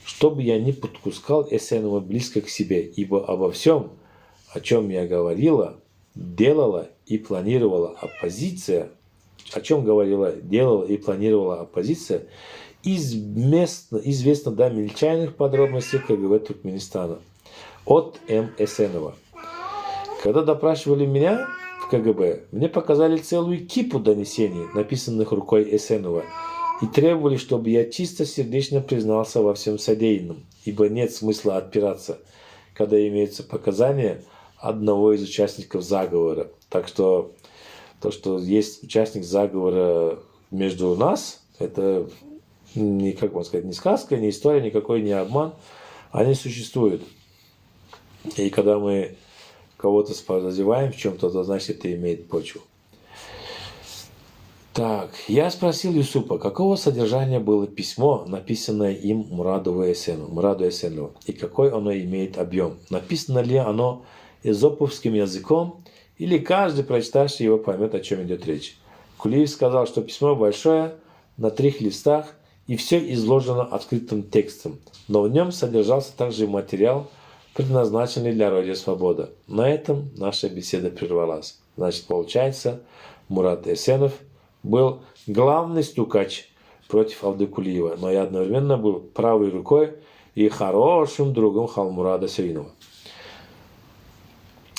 чтобы я не подпускал Есенова близко к себе, ибо обо всем, о чем я говорила, делала и планировала оппозиция, известно до мельчайших подробностей КГБ Туркменистана. От М. Есенова. Когда допрашивали меня в КГБ, мне показали целую кипу донесений, написанных рукой Есенова, и требовали, чтобы я чистосердечно признался во всем содеянном, ибо нет смысла отпираться, когда имеются показания одного из участников заговора. Так что то, что есть участник заговора между нас, это не, как можно сказать, не сказка, не история, никакой не обман. Они существуют. И когда мы кого-то подозреваем в чем-то, то значит это имеет почву. Так, я спросил Юсупа, какого содержания было письмо, написанное им Мураду Есенову, и какой оно имеет объем. Написано ли оно эзоповским языком, или каждый, прочитавший его, поймет, о чем идет речь. Кулиев сказал, что письмо большое, на 3 листах, и все изложено открытым текстом, но в нем содержался также материал, предназначенный для Радио Свобода. На этом наша беседа прервалась. Значит, получается, Мурат Есенов был главный стукач против Абдыкулиева, но я одновременно был правой рукой и хорошим другом Халмурада Суинова.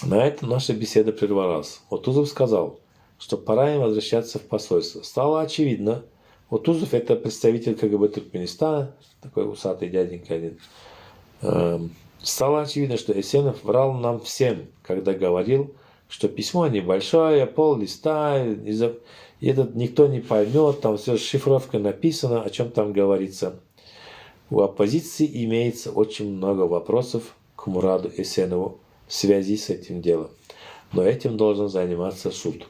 На этом наша беседа прервалась. Отузов сказал, что пора им возвращаться в посольство. Стало очевидно, Отузов — это представитель КГБ Туркменистана, такой усатый дяденька один. Стало очевидно, что Есенов врал нам всем, когда говорил, что письмо небольшое, пол-листа, и этот никто не поймет, там все с шифровкой написано, о чем там говорится. У оппозиции имеется очень много вопросов к Мураду Есенову в связи с этим делом. Но этим должен заниматься суд.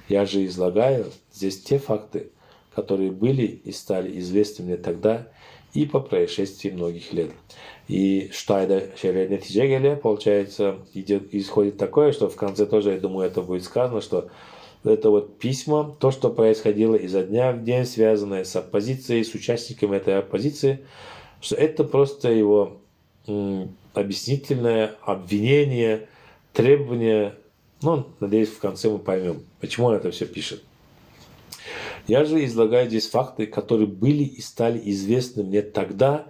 Я же излагаю здесь те факты, которые были и стали известны мне тогда и по происшествии многих лет. И что это нетиже, получается, исходит такое, что в конце тоже, я думаю, это будет сказано, что это вот письма, то, что происходило изо дня в день, связанное с оппозицией, с участниками этой оппозиции, что это просто его объяснительное обвинение, требование. Ну, надеюсь, в конце мы поймем, почему он это все пишет. Я же излагаю здесь факты, которые были и стали известны мне тогда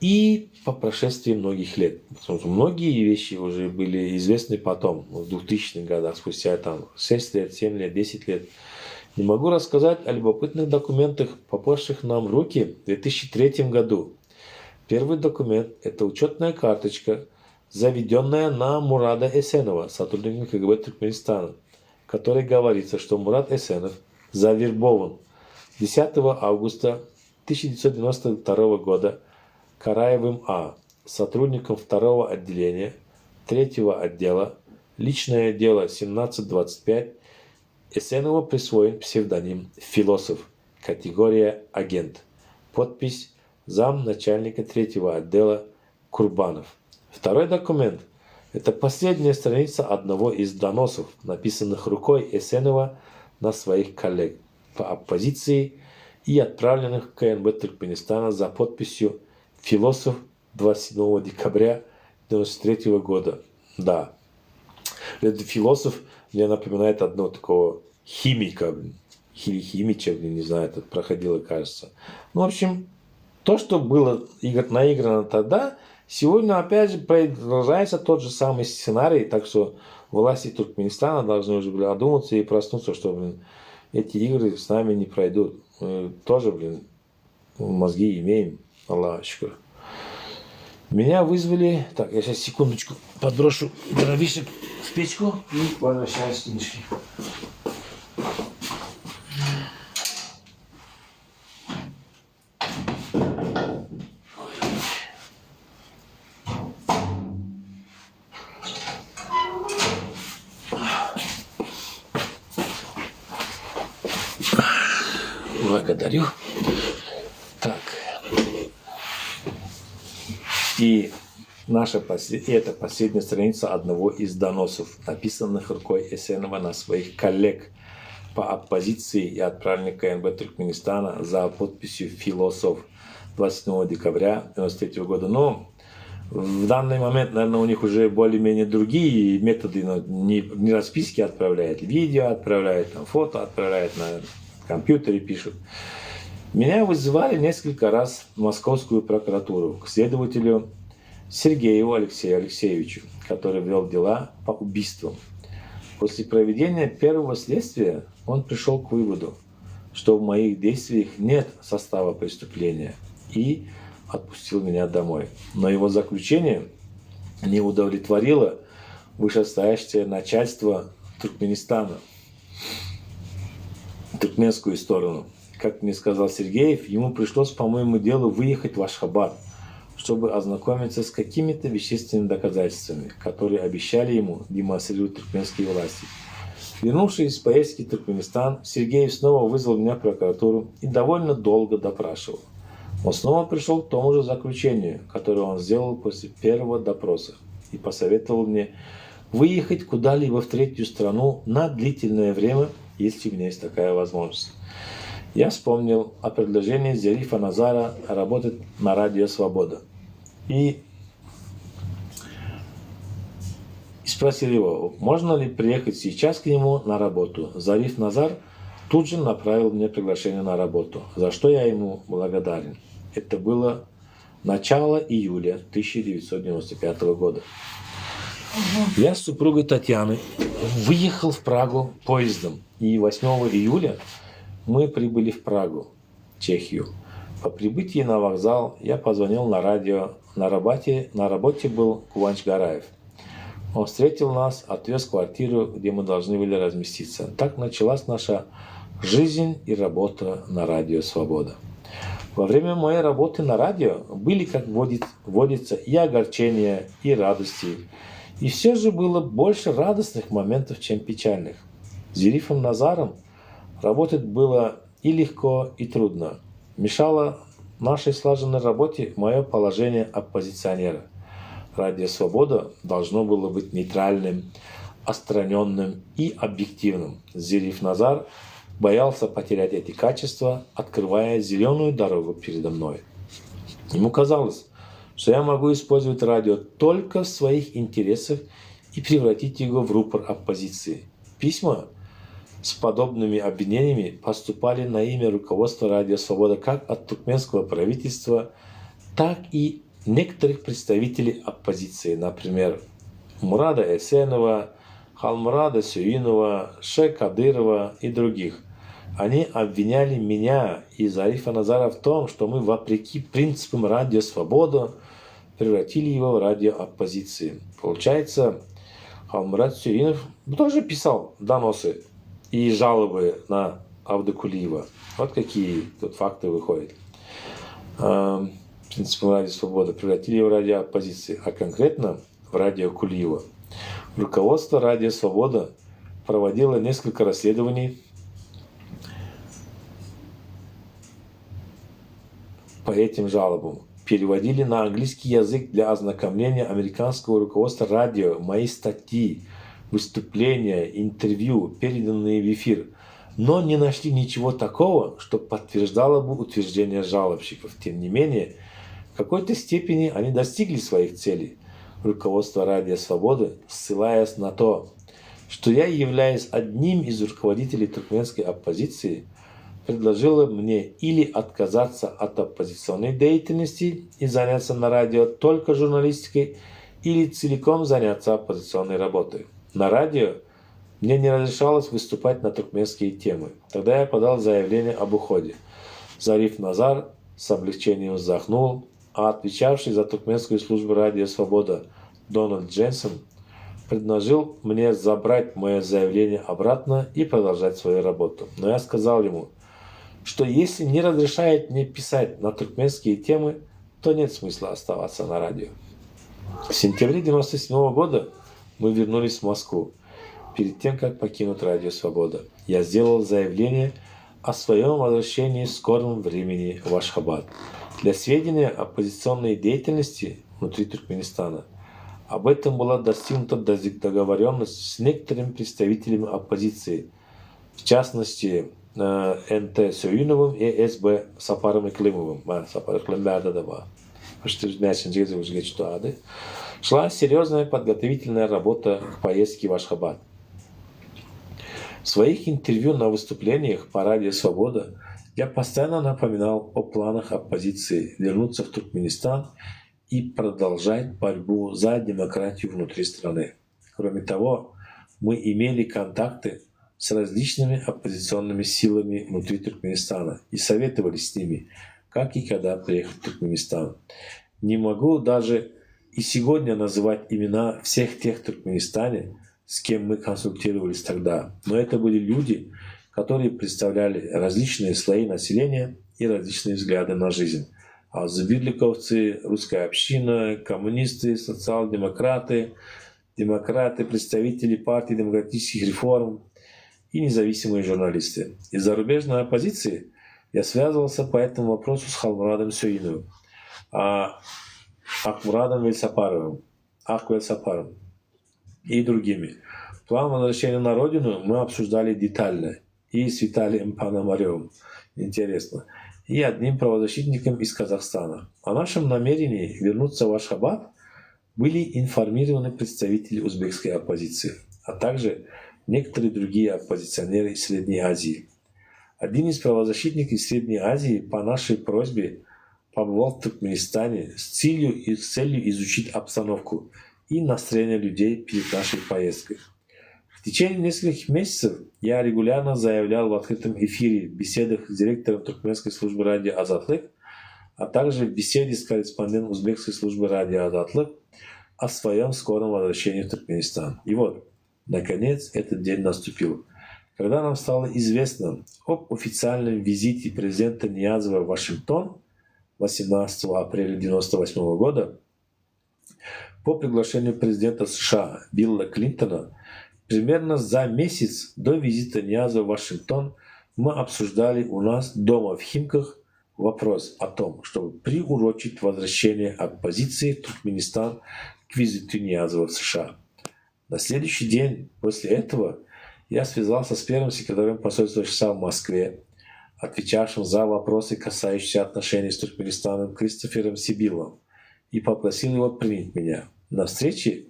и по прошествии многих лет. Потому что многие вещи уже были известны потом, в 2000-х годах, спустя там 6 лет, 7 лет, 10 лет. Не могу рассказать о любопытных документах, попавших нам в руки в 2003 году. Первый документ – это учетная карточка, заведенная на Мурада Эсенова, сотрудника КГБ Туркменистана, в которой говорится, что Мурад Эсенов завербован 10 августа 1992 года Караевым А, сотрудником 2-го отделения, 3-го отдела, личное дело 1725, Эсенову присвоен псевдоним «Философ», категория «Агент», подпись зам начальника 3-го отдела Курбанов. Второй документ – это последняя страница одного из доносов, написанных рукой Эсенова на своих коллег по оппозиции и отправленных в КНБ Туркменистана за подписью «Философ» 27 декабря 1993 года. Да, этот философ мне напоминает одного такого химика, или химича, не знаю, это проходило, кажется. Ну, в общем, то, что было наиграно тогда, сегодня опять же продолжается тот же самый сценарий, так что власти Туркменистана должны уже одуматься и проснуться, что эти игры с нами не пройдут. Мы тоже, мозги имеем, Аллах шукр. Меня вызвали... Так, я сейчас секундочку подброшу дровишек в печку и возвращаюсь к книжке. Благодарю. Так. И это последняя страница одного из доносов, написанных рукой Эсенова на своих коллег по оппозиции и отправленных КНБ Туркменистана за подписью «Философ» 27 декабря 1993 года. Но в данный момент, наверное, у них уже более-менее другие методы, но не расписки отправляют, видео отправляют, там, фото отправляют, на компьютере пишут. Меня вызывали несколько раз в Московскую прокуратуру к следователю Сергееву Алексею Алексеевичу, который вел дела по убийствам. После проведения первого следствия он пришел к выводу, что в моих действиях нет состава преступления, и отпустил меня домой. Но его заключение не удовлетворило вышестоящее начальство Туркменистана, туркменскую сторону. Как мне сказал Сергеев, ему пришлось по моему делу выехать в Ашхабад, чтобы ознакомиться с какими-то вещественными доказательствами, которые обещали ему демонстрировать туркменские власти. Вернувшись из поездки в Туркменистан, Сергеев снова вызвал меня в прокуратуру и довольно долго допрашивал. Он снова пришел к тому же заключению, которое он сделал после первого допроса, и посоветовал мне выехать куда-либо в третью страну на длительное время, если у меня есть такая возможность. Я вспомнил о предложении Зарифа Назара работать на радио «Свобода». И спросил его, можно ли приехать сейчас к нему на работу. Зариф Назар тут же направил мне приглашение на работу, за что я ему благодарен. Это было начало июля 1995 года. Я с супругой Татьяной выехал в Прагу поездом, и 8 июля мы прибыли в Прагу, Чехию. По прибытии на вокзал я позвонил на радио. На работе был Куванч Гараев. Он встретил нас, отвез в квартиру, где мы должны были разместиться. Так началась наша жизнь и работа на радио «Свобода». Во время моей работы на радио были, как водится, и огорчения, и радости. И все же было больше радостных моментов, чем печальных. С Зерифом Назаром работать было и легко, и трудно. Мешало нашей слаженной работе мое положение оппозиционера. Радио «Свобода» должно было быть нейтральным, отстраненным и объективным. Зериф Назар боялся потерять эти качества, открывая зеленую дорогу передо мной. Ему казалось, что я могу использовать радио только в своих интересах и превратить его в рупор оппозиции. Письма с подобными обвинениями поступали на имя руководства Радио Свобода как от туркменского правительства, так и некоторых представителей оппозиции, например, Мурада Эсенова, Халмурада Сюинова, Шейх Кадырова и других. Они обвиняли меня и Зарифа Назара в том, что мы, вопреки принципам Радио Свобода, превратили его в радио оппозиции. Получается, Халмурад Сюинов тоже писал доносы и жалобы на Авдокулиева. Вот какие тут факты выходят. Принципом Радио Свобода превратили его в радио оппозиции, а конкретно в радио Кулиева. Руководство Радио Свобода проводило несколько расследований по этим жалобам. Переводили на английский язык для ознакомления американского руководства радио мои статьи, выступления, интервью, переданные в эфир, но не нашли ничего такого, что подтверждало бы утверждение жалобщиков. Тем не менее, в какой-то степени они достигли своих целей. Руководство Радио Свободы, ссылаясь на то, что я являюсь одним из руководителей туркменской оппозиции, предложило мне или отказаться от оппозиционной деятельности и заняться на радио только журналистикой, или целиком заняться оппозиционной работой. На радио мне не разрешалось выступать на туркменские темы. Тогда я подал заявление об уходе. Зариф Назар с облегчением вздохнул, а отвечавший за туркменскую службу Радио Свобода Дональд Дженсен предложил мне забрать мое заявление обратно и продолжать свою работу. Но я сказал ему, что если не разрешает мне писать на туркменские темы, то нет смысла оставаться на радио. В сентябре 1997 года мы вернулись в Москву. Перед тем, как покинуть Радио Свобода, я сделал заявление о своем возвращении в скором времени в Ашхабад. Для сведения о оппозиционной деятельности внутри Туркменистана, об этом была достигнута договоренность с некоторыми представителями оппозиции, в частности, НТ Сюиновым и СБ Сапаром Иклимовым. Сапар Иклимберда да ба. Шла серьезная подготовительная работа к поездке в Ашхабад. В своих интервью на выступлениях по Радио Свобода я постоянно напоминал о планах оппозиции вернуться в Туркменистан и продолжать борьбу за демократию внутри страны. Кроме того, мы имели контакты с различными оппозиционными силами внутри Туркменистана и советовались с ними, как и когда приехать в Туркменистан. Не могу даже и сегодня называть имена всех тех в Туркменистане, с кем мы консультировались тогда, но это были люди, которые представляли различные слои населения и различные взгляды на жизнь. Азбирликовцы, русская община, коммунисты, социал-демократы, демократы, представители партии демократических реформ и независимые журналисты. Из зарубежной оппозиции я связывался по этому вопросу с Халмурадом Сюиновым, Акмурадом Вельсапаровым, Аквельсапаром и другими. План возвращения на родину мы обсуждали детально и с Виталием Пономаревым, интересно, и одним правозащитником из Казахстана. О нашем намерении вернуться в Ашхабад были информированы представители узбекской оппозиции, а также некоторые другие оппозиционеры из Средней Азии. Один из правозащитников из Средней Азии по нашей просьбе побывал в Туркменистане с целью изучить обстановку и настроение людей перед нашей поездкой. В течение нескольких месяцев я регулярно заявлял в открытом эфире, в беседах с директором туркменской службы радио «Азатлык», а также в беседе с корреспондентом узбекской службы радио «Азатлык» о своем скором возвращении в Туркменистан. И вот, наконец, этот день наступил. Когда нам стало известно об официальном визите президента Ниязова в Вашингтон 18 апреля 1998 года, по приглашению президента США Билла Клинтона, Примерно за месяц до визита Нияза в Вашингтон мы обсуждали у нас дома в Химках вопрос о том, чтобы приурочить возвращение оппозиции в Туркменистан к визиту Ниязова в США. На следующий день после этого я связался с первым секретарем посольства США в Москве, отвечавшим за вопросы, касающиеся отношений с Туркменистаном, Кристофером Сибиллом, и попросил его принять меня. На встрече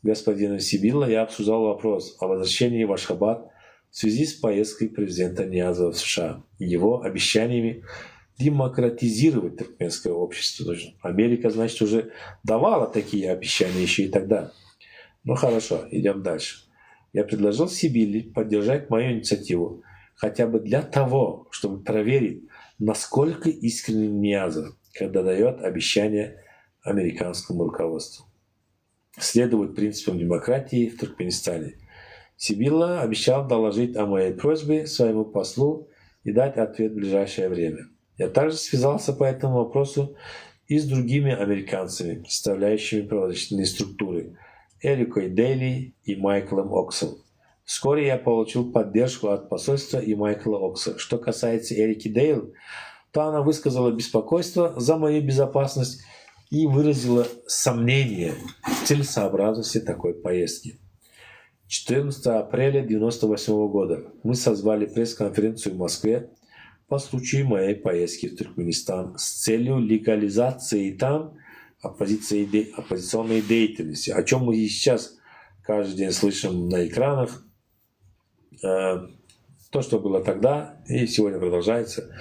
с господином Сибилла я обсуждал вопрос о возвращении в Ашхабад в связи с поездкой президента Ниязова в США и его обещаниями демократизировать туркменское общество. Америка, значит, уже давала такие обещания еще и тогда. Ну хорошо, идем дальше. Я предложил Сибилле поддержать мою инициативу хотя бы для того, чтобы проверить, насколько искренен Ниязов, когда дает обещания американскому руководству. Следовать принципам демократии в Туркменистане. Сибилла обещал доложить о моей просьбе своему послу и дать ответ в ближайшее время. Я также связался по этому вопросу и с другими американцами, представляющими правозащитные структуры, Эрикой Дейли и Майклом Оксом. Вскоре я получил поддержку от посольства и Майкла Окса. Что касается Эрики Дейл, то она высказала беспокойство за мою безопасность и выразила сомнение в целесообразности такой поездки. 14 апреля 1998 года мы созвали пресс-конференцию в Москве по случаю моей поездки в Туркменистан с целью легализации там оппозиционной деятельности, о чем мы и сейчас каждый день слышим на экранах. То, что было тогда и сегодня продолжается.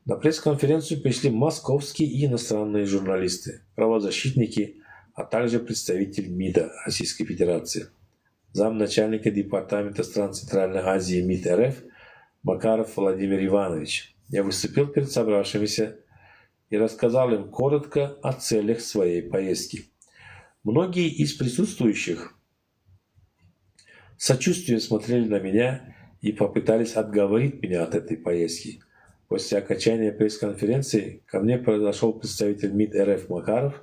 На пресс-конференцию пришли московские и иностранные журналисты, правозащитники, а также представитель МИДа Российской Федерации. Замначальника Департамента стран Центральной Азии МИД РФ Макаров Владимир Иванович. Я выступил перед собравшимися и рассказал им коротко о целях своей поездки. Многие из присутствующих сочувствием смотрели на меня и попытались отговорить меня от этой поездки. После окончания пресс-конференции ко мне подошел представитель МИД РФ Макаров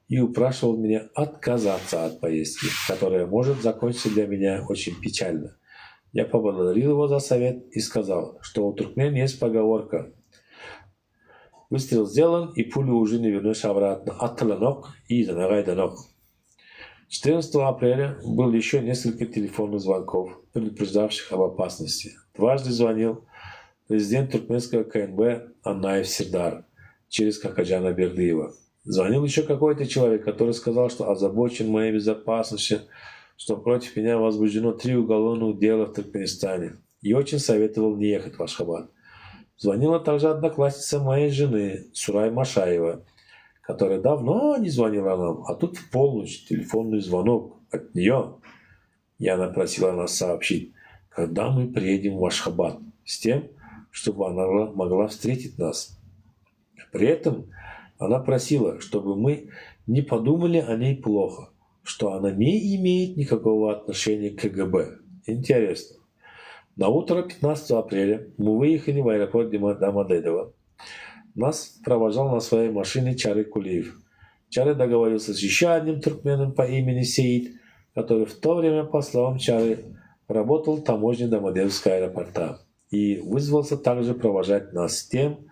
и упрашивал меня отказаться от поездки, которая может закончиться для меня очень печально. Я поблагодарил его за совет и сказал, что у туркмен есть поговорка: выстрел сделан, и пулю уже не вернешь обратно. Атталанок и занагайданок. 14 апреля было еще несколько телефонных звонков, предупреждавших об опасности. Дважды звонил президент туркменского КНБ Анаев Сердар через Какаджана Бердыева. Звонил еще какой-то человек, который сказал, что озабочен моей безопасностью, что против меня возбуждено 3 уголовных дела в Туркменистане, и очень советовал не ехать в Ашхабад. Звонила также одноклассница моей жены Сурай Машаева, которая давно не звонила нам, а тут в полночь телефонный звонок от нее. И она просила нас сообщить, когда мы приедем в Ашхабад, с тем, чтобы она могла встретить нас. При этом она просила, чтобы мы не подумали о ней плохо, что она не имеет никакого отношения к КГБ. Интересно. На утро 15 апреля мы выехали в аэропорт Домодедово. Нас провожал на своей машине Чары Кулиев. Чары договорился с еще одним туркменом по имени Сеид, который в то время, по словам Чары, работал в таможне Домодедовского аэропорта и вызвался также провожать нас с тем,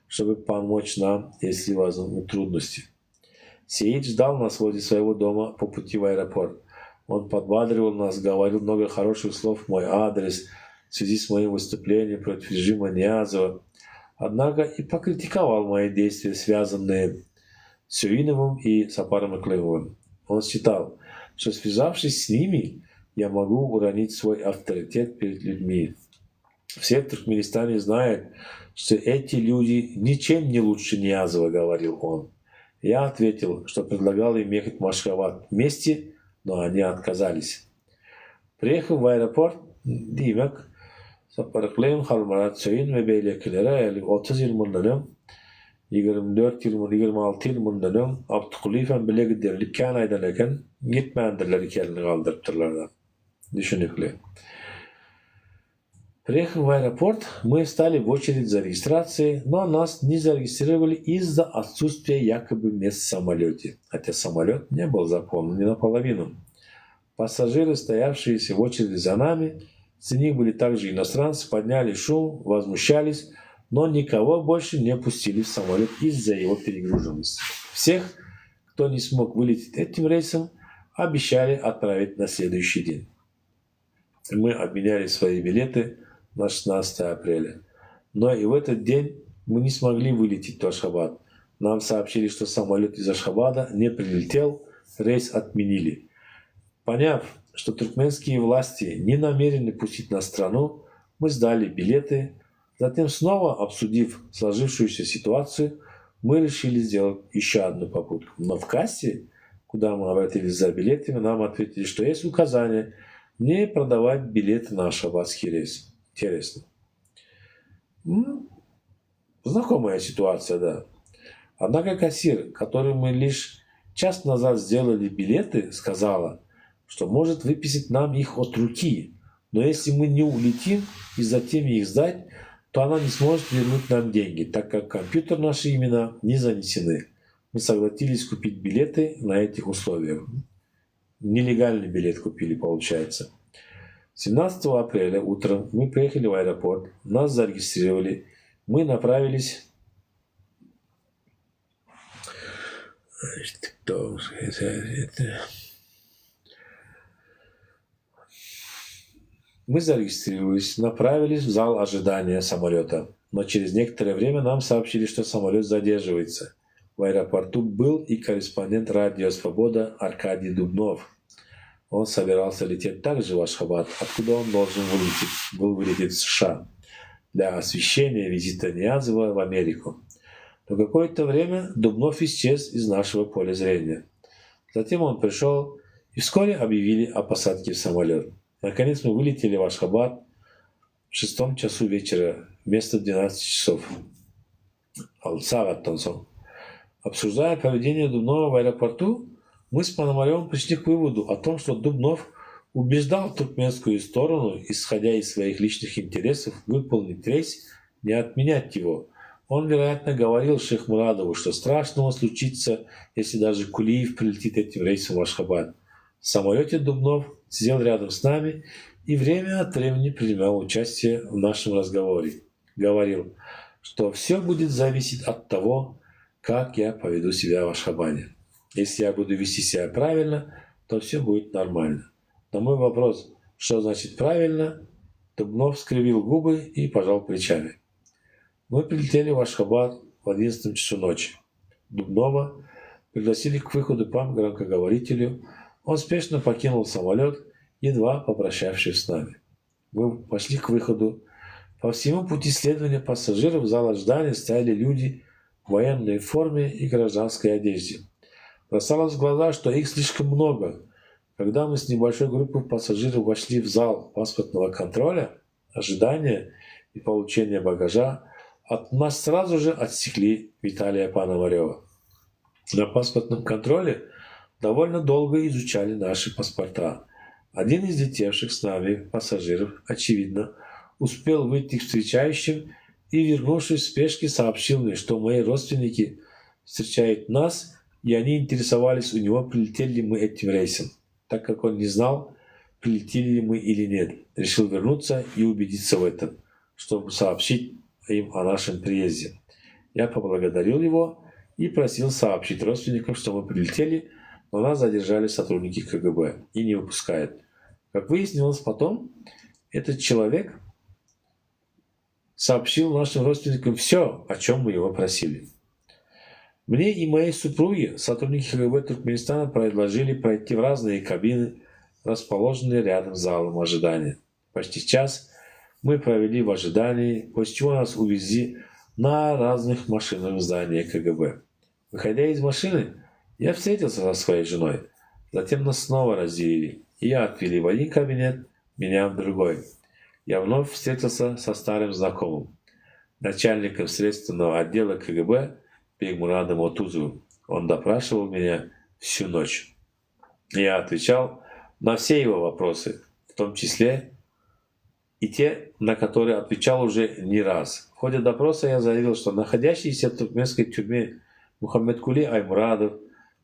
чтобы помочь нам, если возникнут трудности. Сеид ждал нас возле своего дома по пути в аэропорт. Он подбадривал нас, говорил много хороших слов в мой адрес в связи с моим выступлением против режима Ниязова, однако и покритиковал мои действия, связанные с Сюиновым и Сапаром Аклымовым. Он считал, что, связавшись с ними, я могу уронить свой авторитет перед людьми. Все в Туркменистане знают, что эти люди ничем не лучше Ниязова, говорил он. Я ответил, что предлагал им ехать в Ашхабад вместе, но они отказались. Приехав в аэропорт, Димек, Сапарклейм, Халмарат, Сюин ve Beylekilere 30 yıl bundan 24 yıl 26 yıl bundan Abdülkalifen bile giderilip Kanada'dan eken gitmeyendirler kendini kaldırttırlardan. Düşünükle. Приехав в аэропорт, мы встали в очередь за регистрацией, но нас не зарегистрировали из-за отсутствия якобы мест в самолете, хотя самолет не был заполнен ни наполовину. Пассажиры, стоявшиеся в очереди за нами, среди них были также иностранцы, подняли шум, возмущались, но никого больше не пустили в самолет из-за его перегруженности. Всех, кто не смог вылететь этим рейсом, обещали отправить на следующий день. Мы обменяли свои билеты на 16 апреля. Но и в этот день мы не смогли вылететь в Ашхабад. Нам сообщили, что самолет из Ашхабада не прилетел, рейс отменили. Поняв, что туркменские власти не намерены пустить нас в страну, мы сдали билеты. Затем, снова обсудив сложившуюся ситуацию, мы решили сделать еще одну попытку. Но в кассе, куда мы обратились за билетами, нам ответили, что есть указание не продавать билеты на ашхабадский рейс. Интересно. Знакомая ситуация, да. Однако кассир, который мы лишь час назад сделали билеты, сказала, что может выписать нам их от руки. Но если мы не улетим и затем их сдать, то она не сможет вернуть нам деньги, так как в компьютер наши имена не занесены. Мы согласились купить билеты на этих условиях. Нелегальный билет купили, получается. 17 апреля утром мы приехали в аэропорт, нас зарегистрировали, мы направились... Мы зарегистрировались, направились в зал ожидания самолета, но через некоторое время нам сообщили, что самолет задерживается. В аэропорту был и корреспондент радио «Свобода» Аркадий Дубнов. Он собирался лететь также в Ашхабад, откуда он должен был вылететь в США для освещения визита Ниязова в Америку. Но какое-то время Дубнов исчез из нашего поля зрения. Затем он пришел, и вскоре объявили о посадке в самолет. Наконец мы вылетели в Ашхабад в 6 часу вечера вместо 12 часов. Обсуждая поведение Дубнова в аэропорту, мы с Пономаревым пришли к выводу о том, что Дубнов убеждал туркменскую сторону, исходя из своих личных интересов, выполнить рейс, не отменять его. Он, вероятно, говорил Шейхмурадову, что страшного случится, если даже Кулиев прилетит этим рейсом в Ашхабад. В самолете Дубнов сидел рядом с нами и время от времени принимал участие в нашем разговоре. Говорил, что все будет зависеть от того, как я поведу себя в Ашхабаде. Если я буду вести себя правильно, то все будет нормально. На мой вопрос, что значит правильно, Дубнов скривил губы и пожал плечами. Мы прилетели в Ашхабад в 11 часу ночи. Дубнова пригласили к выходу по громкоговорителю. Он спешно покинул самолет, едва попрощавшись с нами. Мы пошли к выходу. По всему пути следования пассажиров в зал ожидания стояли люди в военной форме и гражданской одежде. Бросалось в глаза, что их слишком много. Когда мы с небольшой группой пассажиров вошли в зал паспортного контроля, ожидания и получения багажа, от нас сразу же отсекли Виталия Пономарева. На паспортном контроле довольно долго изучали наши паспорта. Один из летевших с нами пассажиров, очевидно, успел выйти к встречающим и, вернувшись в спешке, сообщил мне, что мои родственники встречают нас, и они интересовались у него, прилетели ли мы этим рейсом. Так как он не знал, прилетели ли мы или нет, решил вернуться и убедиться в этом, чтобы сообщить им о нашем приезде. Я поблагодарил его и просил сообщить родственникам, что мы прилетели, но нас задержали сотрудники КГБ и не выпускают. Как выяснилось потом, этот человек сообщил нашим родственникам все, о чем мы его просили. Мне и моей супруге сотрудники КГБ Туркменистана предложили пройти в разные кабины, расположенные рядом с залом ожидания. Почти час мы провели в ожидании, после чего нас увезли на разных машинах в здание КГБ. Выходя из машины, я встретился со своей женой. Затем нас снова разделили. Ее отвели в один кабинет, меня в другой. Я вновь встретился со старым знакомым, начальником следственного отдела КГБ Бегмурадом Отузовым. Он допрашивал меня всю ночь. Я отвечал на все его вопросы, в том числе и те, на которые отвечал уже не раз. В ходе допроса я заявил, что находящиеся в туркменской тюрьме Мухаммедкули Аймурадов,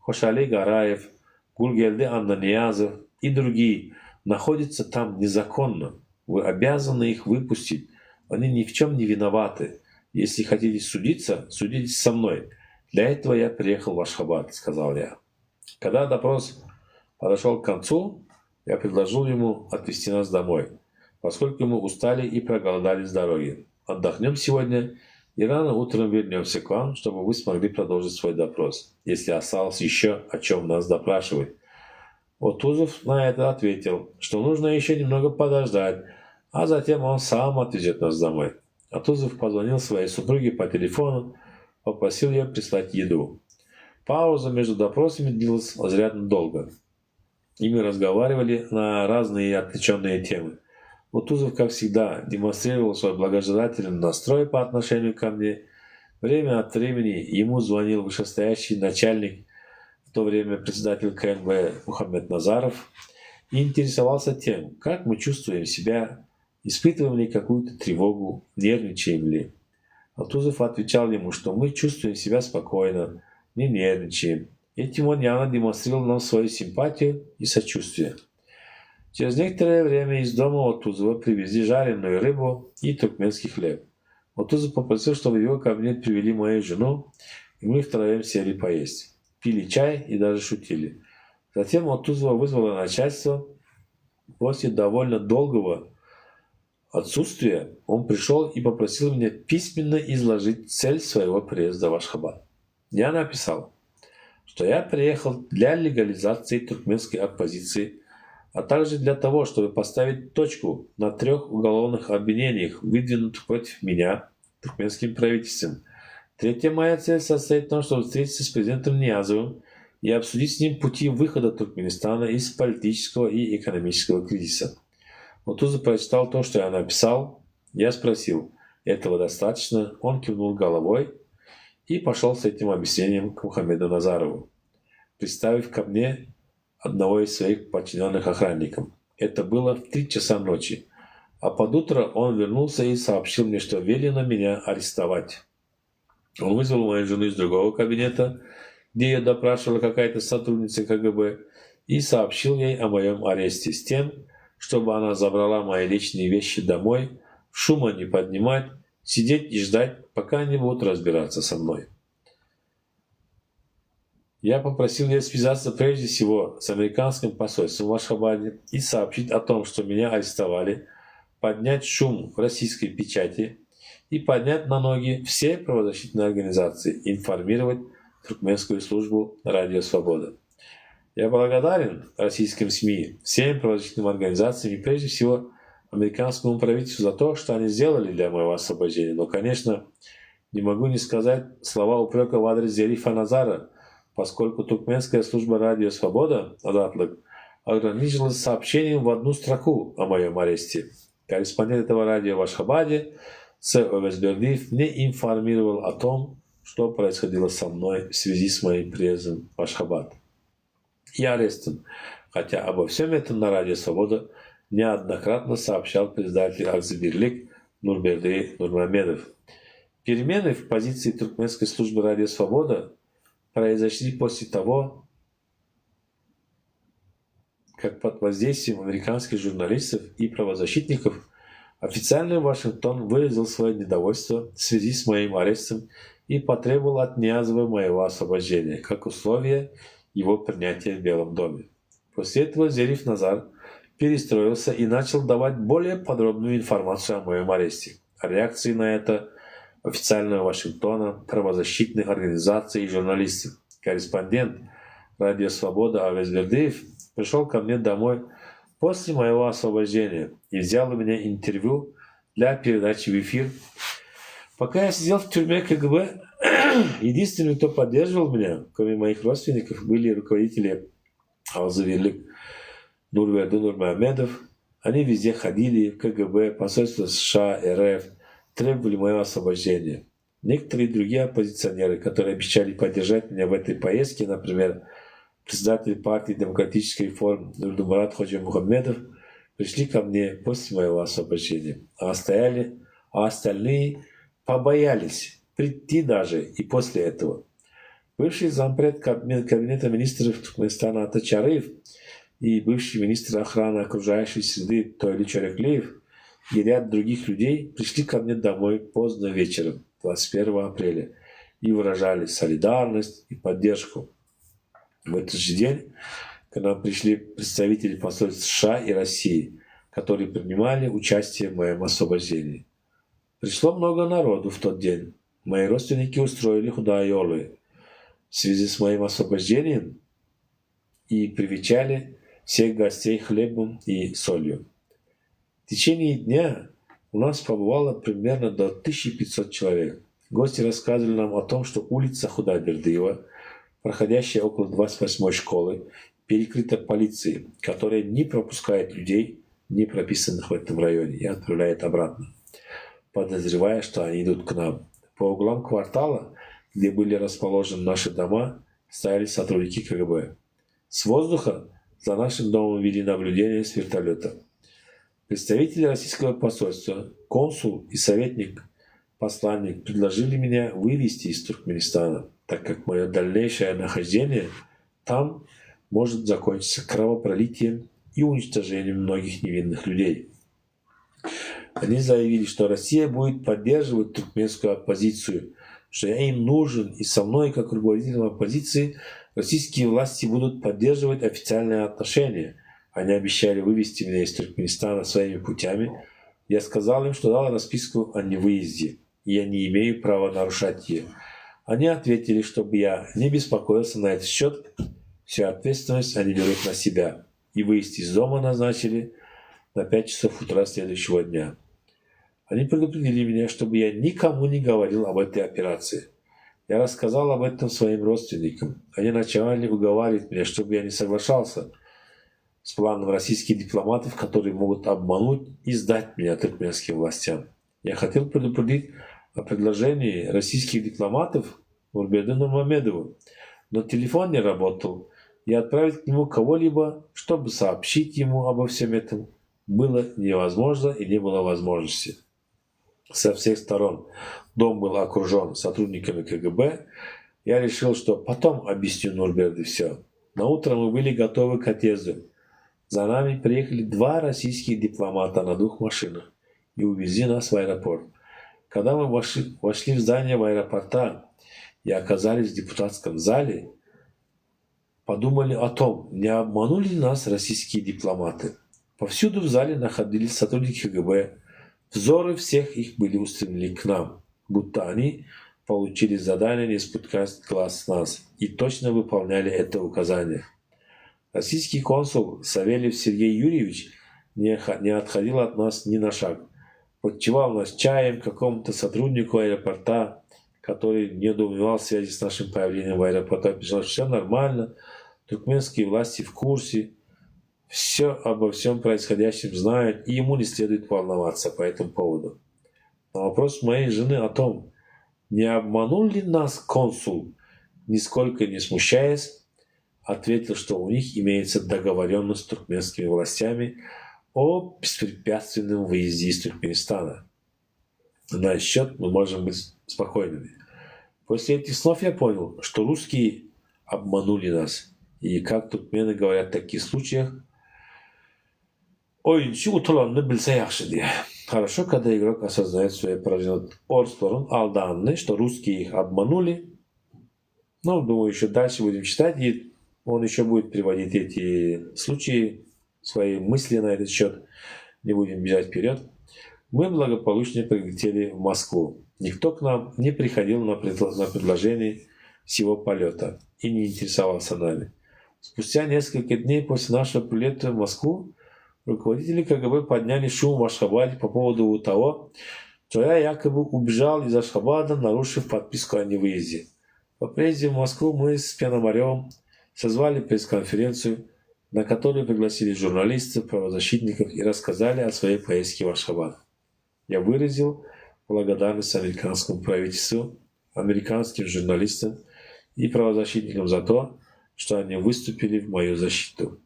Хошали Гараев, Гулгелди Анна Ниязов, и другие находятся там незаконно. Вы обязаны их выпустить. Они ни в чем не виноваты. Если хотите судиться, судитесь со мной. Для этого я приехал в Ашхабад, сказал я. Когда допрос подошел к концу, я предложил ему отвезти нас домой, поскольку мы устали и проголодались с дороги. Отдохнем сегодня и рано утром вернемся к вам, чтобы вы смогли продолжить свой допрос, если осталось еще о чем нас допрашивать. Отузов на это ответил, что нужно еще немного подождать, а затем он сам отвезет нас домой. Отузов позвонил своей супруге по телефону, попросил ее прислать еду. Пауза между допросами длилась изрядно долго. И мы разговаривали на разные отвлеченные темы. Отузов, как всегда, демонстрировал свой благожелательный настрой по отношению ко мне. Время от времени ему звонил вышестоящий начальник, в то время председатель КНБ Мухаммед Назаров, и интересовался тем, как мы чувствуем себя, испытываем ли какую-то тревогу, нервничаем ли. Отузов отвечал ему, что мы чувствуем себя спокойно, не нервничаем. Этим он явно демонстрировал нам свою симпатию и сочувствие. Через некоторое время из дома Отузова привезли жареную рыбу и туркменский хлеб. Отузов попросил, чтобы в его кабинет привели мою жену, и мы втроем сели поесть. Пили чай и даже шутили. Затем Отузова вызвало начальство. После довольно долгого отсутствия он пришел и попросил меня письменно изложить цель своего приезда в Ашхабад. Я написал, что я приехал для легализации туркменской оппозиции, а также для того, чтобы поставить точку на 3 уголовных обвинениях, выдвинутых против меня туркменским правительством. Третья моя цель состоит в том, чтобы встретиться с президентом Ниязовым и обсудить с ним пути выхода Туркменистана из политического и экономического кризиса. Отузов прочитал то, что я написал. Я спросил, этого достаточно? Он кивнул головой и пошел с этим объяснением к Мухаммеду Назарову, представив ко мне одного из своих подчиненных охранникам. Это было в 3 часа ночи. А под утро он вернулся и сообщил мне, что велено меня арестовать. Он вызвал мою жену из другого кабинета, где ее допрашивала какая-то сотрудница КГБ, и сообщил ей о моем аресте с тем, чтобы она забрала мои личные вещи домой, шума не поднимать, сидеть и ждать, пока они будут разбираться со мной. Я попросил ее связаться прежде всего с американским посольством в Ашхабаде и сообщить о том, что меня арестовали, поднять шум в российской печати и поднять на ноги все правозащитные организации, информировать туркменскую службу «Радио Свобода». Я благодарен российским СМИ, всем правозащитным организациям и прежде всего американскому правительству за то, что они сделали для моего освобождения. Но, конечно, не могу не сказать слова упрека в адрес Зерифа Назара, поскольку туркменская служба «Радио Свобода» Адатлык ограничилась сообщением в 1 строку о моем аресте. Корреспондент этого радио в Ашхабаде С. Овесбердиев не информировал о том, что происходило со мной в связи с моим приездом в Ашхабад и арестом, хотя обо всем этом на Радио Свобода неоднократно сообщал председатель Акзибирлик Нурберди Нурмамедов. Перемены в позиции туркменской службы «Радио Свобода» произошли после того, как под воздействием американских журналистов и правозащитников официальный Вашингтон выразил свое недовольство в связи с моим арестом и потребовал от Ниязова моего освобождения, как условие его принятия в Белом доме. После этого Зериф Назар перестроился и начал давать более подробную информацию о моем аресте. О реакции на это официального Вашингтона, правозащитных организаций и журналистов. Корреспондент «Радио Свобода» Овесбердиев пришел ко мне домой после моего освобождения и взял у меня интервью для передачи в эфир. Пока я сидел в тюрьме КГБ, единственный, кто поддерживал меня, кроме моих родственников, были руководители Алзавирлик Нурберди Нурмамедов. Они везде ходили, в КГБ, посольство США, РФ, требовали моего освобождения. Некоторые другие оппозиционеры, которые обещали поддержать меня в этой поездке, например, председатель партии демократической реформы Нурдумурат Ходжи Мухаммедов, пришли ко мне после моего освобождения, а остальные побоялись прийти даже и после этого. Бывший зампред кабинета министров Туркменистана Атачараев и бывший министр охраны окружающей среды Тойли Чореклеев и ряд других людей пришли ко мне домой поздно вечером, 21 апреля, и выражали солидарность и поддержку. В этот же день к нам пришли представители посольств США и России, которые принимали участие в моем освобождении. Пришло много народу в тот день. Мои родственники устроили худайолы в связи с моим освобождением и привечали всех гостей хлебом и солью. В течение дня у нас побывало примерно до 1500 человек. Гости рассказывали нам о том, что улица Худайбердыева, проходящая около 28-й школы, перекрыта полицией, которая не пропускает людей, не прописанных в этом районе, и отправляет обратно, подозревая, что они идут к нам. По углам квартала, где были расположены наши дома, стояли сотрудники КГБ. С воздуха за нашим домом вели наблюдение с вертолета. Представители российского посольства, консул и советник-посланник предложили меня вывести из Туркменистана, так как мое дальнейшее нахождение там может закончиться кровопролитием и уничтожением многих невинных людей. Они заявили, что Россия будет поддерживать туркменскую оппозицию, что я им нужен, и со мной, как руководителем оппозиции, российские власти будут поддерживать официальные отношения. Они обещали вывести меня из Туркменистана своими путями. Я сказал им, что дал расписку о невыезде, и я не имею права нарушать ее. Они ответили, чтобы я не беспокоился на этот счет, всю ответственность они берут на себя, и выезд из дома назначили на 5 часов утра следующего дня. Они предупредили меня, чтобы я никому не говорил об этой операции. Я рассказал об этом своим родственникам. Они начали уговаривать меня, чтобы я не соглашался с планом российских дипломатов, которые могут обмануть и сдать меня туркменским властям. Я хотел предупредить о предложении российских дипломатов Нурбердину Мамедову, но телефон не работал, и отправить к нему кого-либо, чтобы сообщить ему обо всем этом, было невозможно и не было возможности. Со всех сторон дом был окружен сотрудниками КГБ. Я решил, что потом объясню Нурберду все. На утро мы были готовы к отъезду. За нами приехали 2 российских дипломата на 2 машинах и увезли нас в аэропорт. Когда мы вошли в здание в аэропорта и оказались в депутатском зале, подумали о том, не обманули ли нас российские дипломаты. Повсюду в зале находились сотрудники КГБ. Взоры всех их были устремлены к нам, будто они получили задание не спускать глаз с нас и точно выполняли это указание. Российский консул Савельев Сергей Юрьевич не отходил от нас ни на шаг. Подчевал нас чаем какому-то сотруднику аэропорта, который недоумевал в связи с нашим появлением в аэропорту. Писал, что все нормально, туркменские власти в курсе, все обо всем происходящем знают, и ему не следует волноваться по этому поводу. На вопрос моей жены о том, не обманул ли нас консул, нисколько не смущаясь, ответил, что у них имеется договоренность с туркменскими властями о беспрепятственном выезде из Туркменистана. На этот счет мы можем быть спокойными. После этих слов я понял, что русские обманули нас. И как туркмены говорят в таких случаях, oyuncu utulanını bilse yaxşı diye. Хорошо, когда игрок осознает свое поражение. Орсторон алданны, что русские их обманули. Ну, думаю, еще дальше будем читать, и он еще будет приводить эти случаи, свои мысли на этот счет. Не будем бежать вперед. Мы благополучно прилетели в Москву. Никто к нам не приходил на предложение всего полета и не интересовался нами. Спустя несколько дней после нашего прилета в Москву руководители КГБ подняли шум в Ашхабаде по поводу того, что я якобы убежал из Ашхабада, нарушив подписку о невыезде. По приезде в Москву мы с Пономаревым созвали пресс-конференцию, на которую пригласили журналистов, правозащитников и рассказали о своей поездке в Ашхабад. Я выразил благодарность американскому правительству, американским журналистам и правозащитникам за то, что они выступили в мою защиту.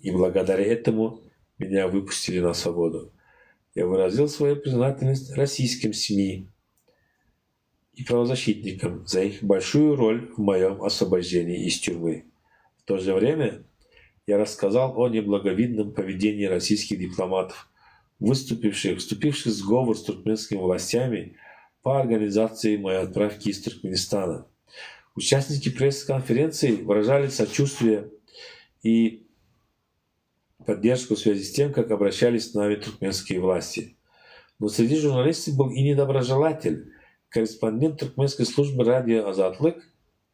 И благодаря этому меня выпустили на свободу. Я выразил свою признательность российским СМИ и правозащитникам за их большую роль в моем освобождении из тюрьмы. В то же время я рассказал о неблаговидном поведении российских дипломатов, вступивших в сговор с туркменскими властями по организации моей отправки из Туркменистана. Участники пресс-конференции выражали сочувствие и поддержку в связи с тем, как обращались с нами туркменские власти. Но среди журналистов был и недоброжелатель, корреспондент туркменской службы радио «Азатлык»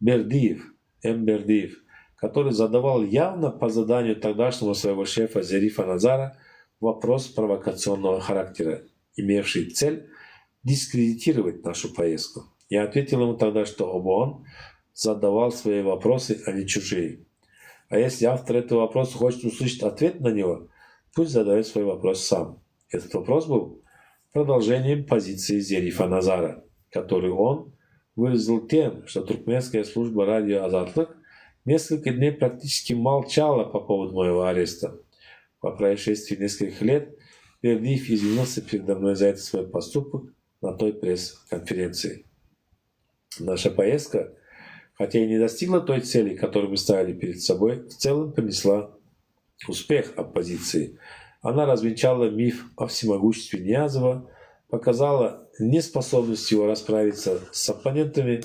Бердиев, Бердиев, который задавал явно по заданию тогдашнего своего шефа Зарифа Назара вопрос провокационного характера, имевший цель дискредитировать нашу поездку. Я ответил ему тогда, что он задавал свои вопросы, а не чужие. А если автор этого вопроса хочет услышать ответ на него, пусть задает свой вопрос сам. Этот вопрос был продолжением позиции Зарифа Назара, которую он выразил тем, что туркменская служба радио «Азатлык» несколько дней практически молчала по поводу моего ареста. По происшествии нескольких лет Бердиев извинился передо мной за этот свой поступок на той пресс-конференции. Наша поездка, хотя и не достигла той цели, которую мы ставили перед собой, в целом принесла успех оппозиции. Она развенчала миф о всемогуществе Ниязова, показала неспособность его расправиться с оппонентами,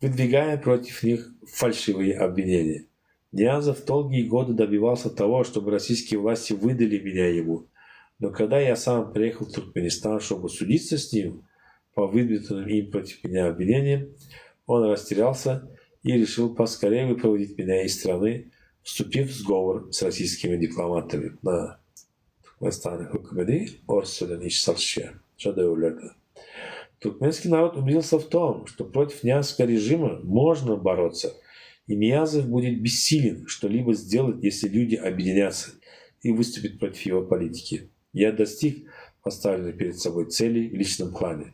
выдвигая против них фальшивые обвинения. Ниязов долгие годы добивался того, чтобы российские власти выдали меня ему. Но когда я сам приехал в Туркменистан, чтобы судиться с ним по выдвинутым им против меня обвинениям, он растерялся и решил поскорее выпроводить меня из страны, вступив в сговор с российскими дипломатами. Туркменский народ убедился в том, что против Ниязовского режима можно бороться, и Ниязов будет бессилен что-либо сделать, если люди объединятся и выступят против его политики. Я достиг поставленной перед собой цели в личном плане.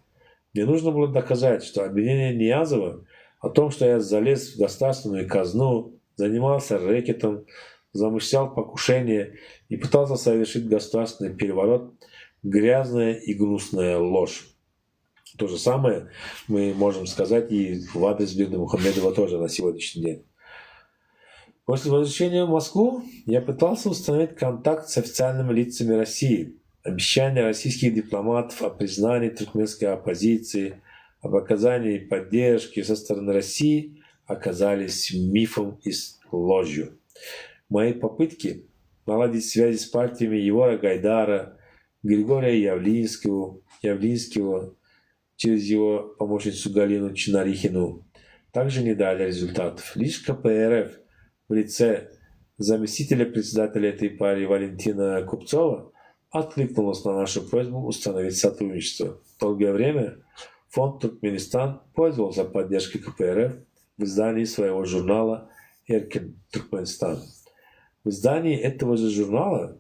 Мне нужно было доказать, что обвинение Ниязова о том, что я залез в государственную казну, занимался рэкетом, замышлял покушение и пытался совершить государственный переворот, грязная и гнусная ложь. То же самое мы можем сказать и в адрес Бердымухамедова тоже на сегодняшний день. После возвращения в Москву я пытался установить контакт с официальными лицами России. Обещания российских дипломатов о признании туркменской оппозиции, об оказании поддержки со стороны России оказались мифом и ложью. Мои попытки наладить связи с партиями Егора Гайдара, Григория Явлинского через его помощницу Галину Чинарихину также не дали результатов. Лишь КПРФ в лице заместителя председателя этой партии Валентина Купцова откликнулась на нашу просьбу установить сотрудничество. Долгое время фонд Туркменистан пользовался поддержкой КПРФ в издании своего журнала «Эркен Туркменистан». В издании этого же журнала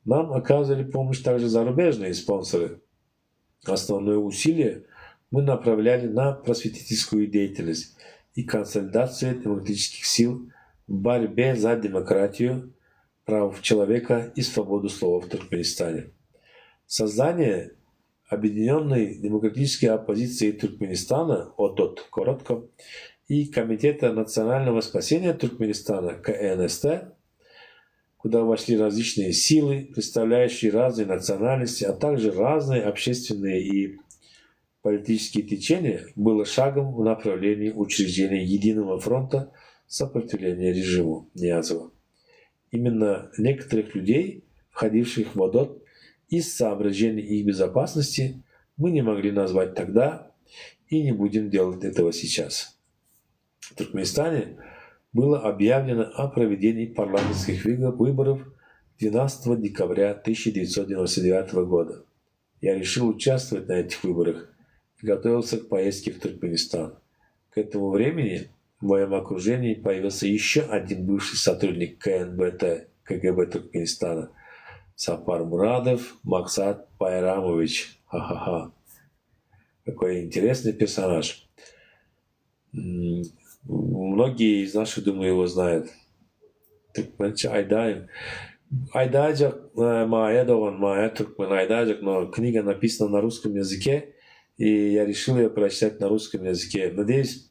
нам оказывали помощь также зарубежные спонсоры. Основное усилие мы направляли на просветительскую деятельность и консолидацию демократических сил в борьбе за демократию, прав человека и свободу слова в Туркменистане. Создание Объединенной демократической оппозиции Туркменистана, ОДОТ коротко, и Комитета национального спасения Туркменистана, КНСТ, куда вошли различные силы, представляющие разные национальности, а также разные общественные и политические течения, было шагом в направлении учреждения единого фронта сопротивления режиму Ниязова. Именно некоторых людей, входивших в ОДОТ, из соображений их безопасности мы не могли назвать тогда и не будем делать этого сейчас. В Туркменистане было объявлено о проведении парламентских выборов 12 декабря 1999 года. Я решил участвовать на этих выборах и готовился к поездке в Туркменистан. К этому времени в моем окружении появился еще один бывший сотрудник КНБТ, КГБ Туркменистана, Сапар Мурадов Максат Пайрамович. Ха-ха-ха. Какой интересный персонаж. Многие из наших, думаю, его знают. Айдаджак Маэдован, Маэтуркмен Айдаджак, но книга написана на русском языке, и я решил ее прочитать на русском языке. Надеюсь,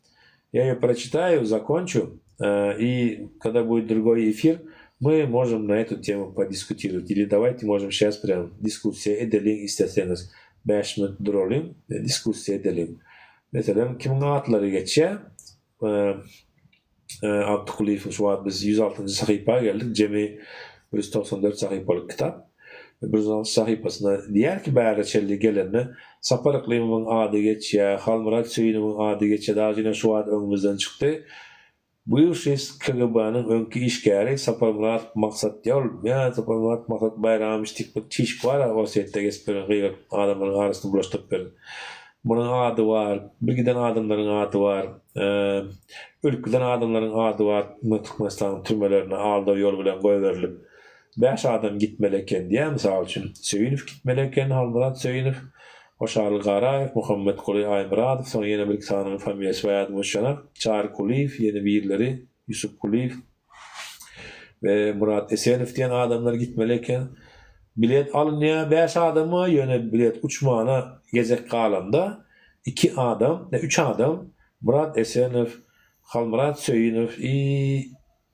я ее прочитаю, закончу, и когда будет другой эфир, мы можем на эту тему подискутировать. Или давайте можем сейчас прям дискуссия edelim isterseniz. 5 minut duralım, dискуссия edelim. Mesela kimin adları geçe? Abdülkuliyev'in şu an biz 106. sayfaya geldik. Cemi 194 sayfalık kitap. 106 sayfasında diğer ki bäreçelli gelenine Sapar iklimimin adı geçe, Halmurat Söyünümün adı geçe, daha yine şu an önümüzden çıktı. Bu iş KGB'nin önkü işgari Sapar Murat maksat yol. Ya Sapar Murat maksat bayram iştik çiş var o sette geçperin gıyır adamların arasını bulaştık verin. Bunun adı var, bir giden adamların adı var, ülkeden adamların adı var, Türkmenistan türmelerine aldığı yol bilen koyverilip 5 adam gitmeleken diye misal için Söyünüf gitmeleken, Halmurat Söyünüf, Hoşarlı Garayev, Muhammed Kuli Aymuradov, sonra yine bir tanrının familyası ve adım Hoşanak, Çağrı Kuliyev, yeni birileri, Yusuf Kuliyev ve Murat Esenov diyen adamlar gitmeleken bilet alınıyor 5 adamı yöne bilet uçmağına gezek kalanda 3 adam Murat Esenov, Halmurat Söyünov,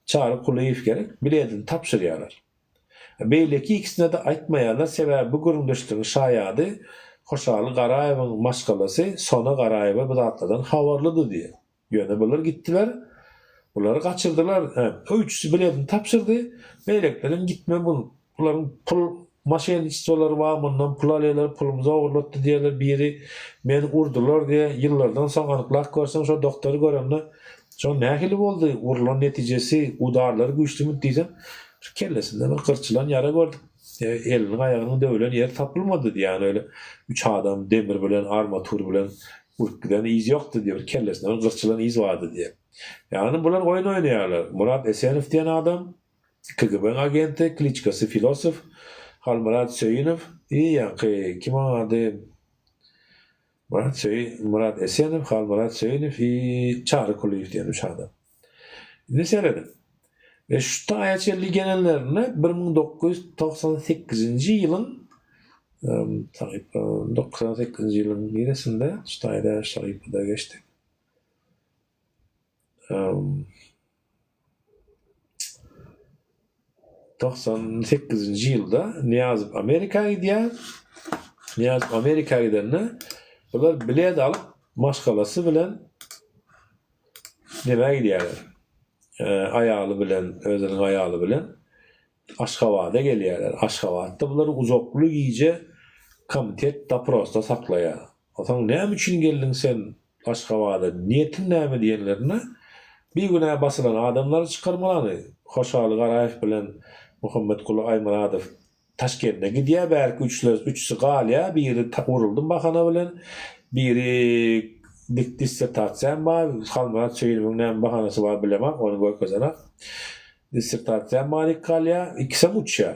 Çağrı Kuliyev gerek biletini tapşırıyorlar. Belki ikisine de aytmayanlar sebebi bu gurumdaştığın şayadı Hoşarlı Garayev'in maşgalası sona Garayev'e bu datladan havarlıdı diye. Yöne bunlar gittiler. Bunları kaçırdılar. O üçüsü biletini tapşırdı. Beyleklerin gitme bunların pul maşenistçileri var bundan pul alıyorlar, pulumuza uğurlattı diyorlar. Biri beni vurdular diye yıllardan sonra anıklak görsem şu doktoru görenler şu ne oldu? Vurulan neticesi udarları güçlü mü diyeceğim. Şu kellesinden kırçılan yara gördük. Elinin ayağının dövülen yer tapılmadı diye yani öyle 3 adam demir bilen armatur bilen ırkıdan iz yoktu diye kellesinden kırçılan iz vardı diye. Yani bunlar oyun oynuyorlar. Murat Esenov diyen adam KGB'nin agenti, Kliçkası filosof, Halmurat Söyünov iyi yani kim adı Murat Esenov, Halmurat Söyünov Çağrı Kuliyev diyen 3 adam. Ne seyredin? Ve şu tayaçelli genellerine 1998 yılın 98 yılın neresinde şu sayfada geçti. 98 yılda Niyazov Amerika'ya gidiyor. Niyazov Amerika'ya gidenine bunlar bilet alıp maşgalası bilen demeye gidiyorlar. Ayağlı bilen, özünün ayağlı bilen Aşgabat'a geliyorlar. Aşgabat'ta bunları uzaklı iyice komitet da prosta saklaya. Atan ne için geldin sen Aşgabat'a? Niyetin ne mi diyenlerine bir güne basılan adamları çıkarmalarını Hoşarlı Garayev bilen Muhammed Kuli Aymuradov Taşkent'e gidiyor. Belki üçüsü galya. Biri vuruldum bakana bilen. Biri dissertasyon var. Halmurat Söyünüm'ün bahanası var bilemem. Onu koy kazana. Dissertasyon var kalya. İkisi uçuyor.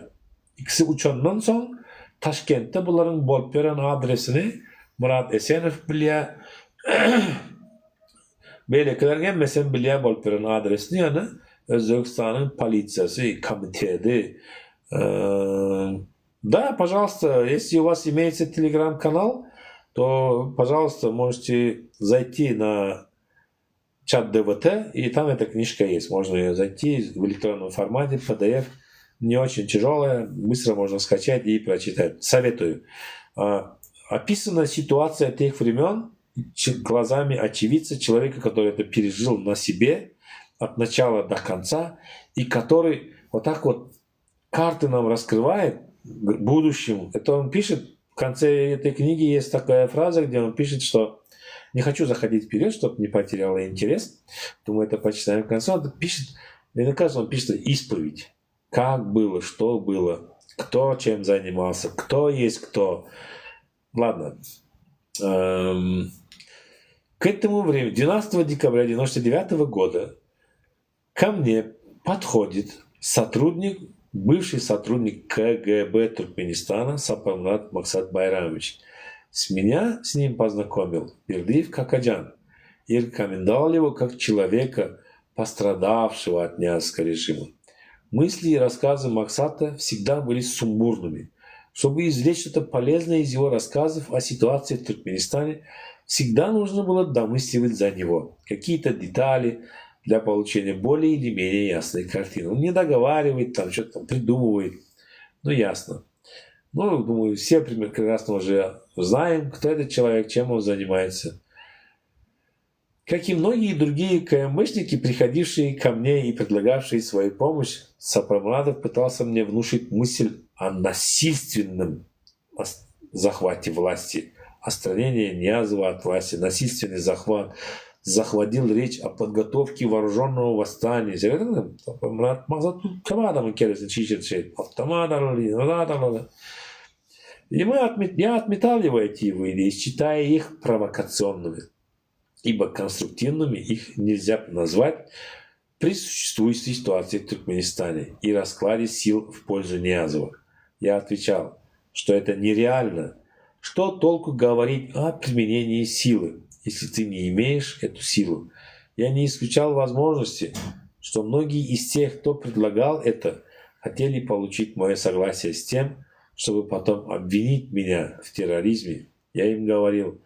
İkisi uçandan son Taşkent'te bunların bolup veren adresini Murat Esenov biliyor. Beylekiler gelmesen biliyor bolup veren adresini yani Özbekistan'ın полициясы, комитеты. Да, пожалуйста, если у вас имеется телеграм-канал, то, пожалуйста, можете зайти на чат ДВТ, и там эта книжка есть. Можно ее зайти в электронном формате, PDF. Не очень тяжелая, быстро можно скачать и прочитать. Советую. Описана ситуация тех времен глазами очевидца, человека, который это пережил на себе, от начала до конца, и который вот так вот карты нам раскрывает будущему. Это он пишет, в конце этой книги есть такая фраза, где он пишет, что не хочу заходить вперед, чтобы не потеряла интерес. Думаю, это почитаем к концу. Он пишет, мне кажется, он пишет исповедь. Как было, что было, кто чем занимался, кто есть кто. Ладно. К этому времени, 12 декабря 1999 года, ко мне подходит бывший сотрудник КГБ Туркменистана Сапармурат Максат Байрамович. С ним познакомил Бердыев Какаджан и рекомендовал его как человека, пострадавшего от нязского режима. Мысли и рассказы Максата всегда были сумбурными. Чтобы извлечь что-то полезное из его рассказов о ситуации в Туркменистане, всегда нужно было домысливать за него какие-то детали, для получения более или менее ясной картины. Он не договаривает, там что-то там придумывает. Ну, ясно. Ну, думаю, все прекрасно уже знаем, кто этот человек, чем он занимается. Как и многие другие КМБшники, приходившие ко мне и предлагавшие свою помощь, Сапармурадов пытался мне внушить мысль о насильственном захвате власти, отстранении Ниязова от власти. Насильственный захват захватил речь о подготовке вооруженного восстания. И я отметал его эти идеи, считая их провокационными, ибо конструктивными их нельзя назвать при существующей ситуации в Туркменистане и раскладе сил в пользу Ниязова. Я отвечал, что это нереально. Что толку говорить о применении силы, если ты не имеешь эту силу? Я не исключал возможности, что многие из тех, кто предлагал это, хотели получить мое согласие с тем, чтобы потом обвинить меня в терроризме. Я им говорил,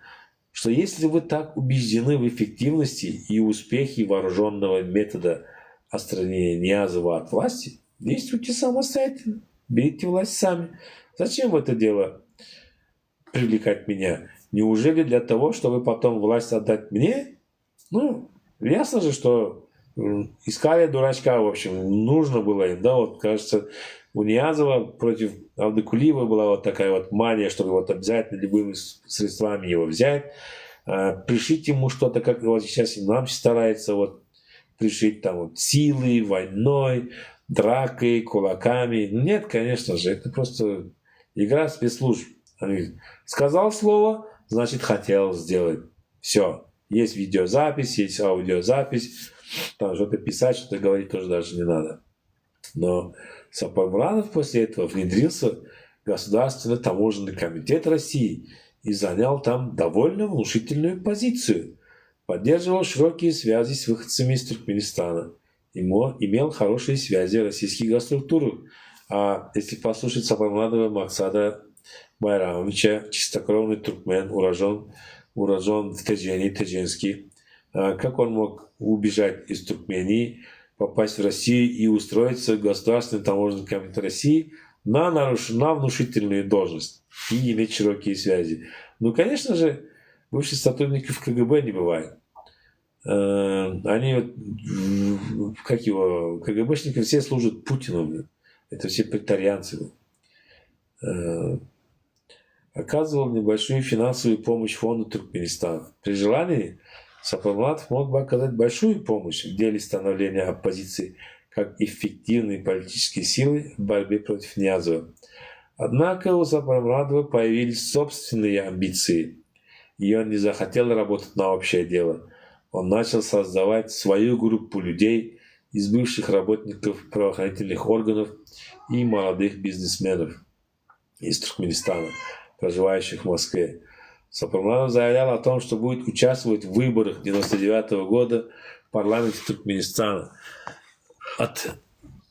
что если вы так убеждены в эффективности и успехе вооруженного метода отстранения Ниязова от власти, действуйте самостоятельно, берите власть сами. Зачем в это дело привлекать меня? Неужели для того, чтобы потом власть отдать мне? Ну, ясно же, что искали дурачка, в общем, нужно было им, да, вот, кажется, у Ниязова против Авдокулиева была вот такая вот мания, чтобы вот обязательно любыми средствами его взять, пришить ему что-то, как вот сейчас и нам старается вот пришить там вот силой, войной, дракой, кулаками. Нет, конечно же, это просто игра спецслужб. Сказал слово, значит хотел сделать. Все. Есть видеозапись, есть аудиозапись. Там что-то писать, что-то говорить тоже даже не надо. Но Сапармурадов после этого внедрился в Государственный таможенный комитет России и занял там довольно внушительную позицию. Поддерживал широкие связи с выходцами из Туркменистана. Имел хорошие связи в российских госструктурах. А если послушать Сапармурадова Максада Байрамовича, чистокровный туркмен, урожен в Теджене, Теджинский, как он мог убежать из Туркмении, попасть в Россию и устроиться в Государственный таможенный комитет России на внушительную должность и иметь широкие связи. Ну, конечно же, бывших сотрудников КГБ не бывает. Они, как его, КГБшники все служат Путину. Это все пролетарианцы. Оказывал небольшую финансовую помощь фонду Туркменистана. При желании Сапармурадов мог бы оказать большую помощь в деле становления оппозиции как эффективной политической силы в борьбе против Ниязова. Однако у Сапармурадова появились собственные амбиции, и он не захотел работать на общее дело. Он начал создавать свою группу людей из бывших работников правоохранительных органов и молодых бизнесменов из Туркменистана, проживающих в Москве. Сапармурадов заявлял о том, что будет участвовать в выборах 1999 года в парламенте Туркменистана от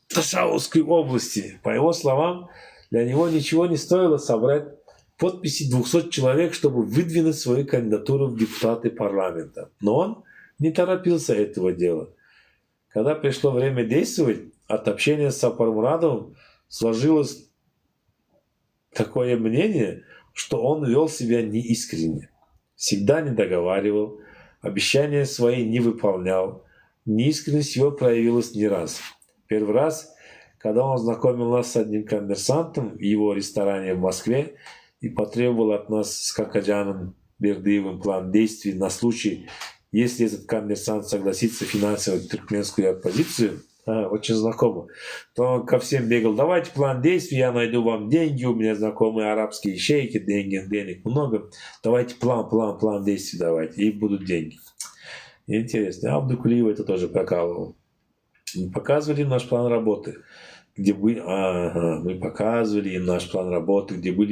Ташауской области. По его словам, для него ничего не стоило собрать подписи 200 человек, чтобы выдвинуть свою кандидатуру в депутаты парламента. Но он не торопился этого дела. Когда пришло время действовать, от общения с Сапармурадовым сложилось такое мнение, что он вел себя неискренне, всегда не договаривал, обещания свои не выполнял. Неискренность его проявилась не раз. Первый раз, когда он знакомил нас с одним коммерсантом в его ресторане в Москве и потребовал от нас с Какаджаном Бердыевым план действий на случай, если этот коммерсант согласится финансировать туркменскую оппозицию, очень знакомо, то он ко всем бегал: давайте план действий, я найду вам деньги, у меня знакомые арабские шейки, денег много, давайте план действий давайте, и будут деньги. Интересно, Авдокулиева это тоже прокалывал. Мы показывали им наш план работы, где были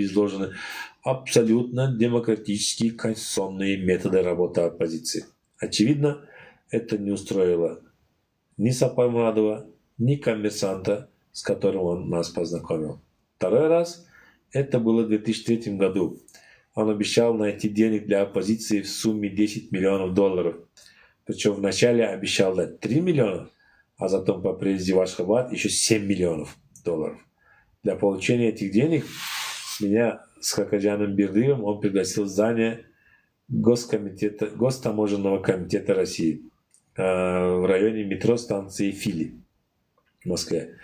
изложены абсолютно демократические конституционные методы работы оппозиции. Очевидно, это не устроило ни Сапармурадова, ни коммерсанта, с которым он нас познакомил. Второй раз это было в 2003 году. Он обещал найти денег для оппозиции в сумме $10 миллионов. Причем вначале обещал дать 3 миллиона, а затем по приезде в Ашхабад еще 7 миллионов долларов. Для получения этих денег меня с Хакаджаном Бердыевым он пригласил в здание Гостаможенного комитета России в районе метро станции Фили в Москве.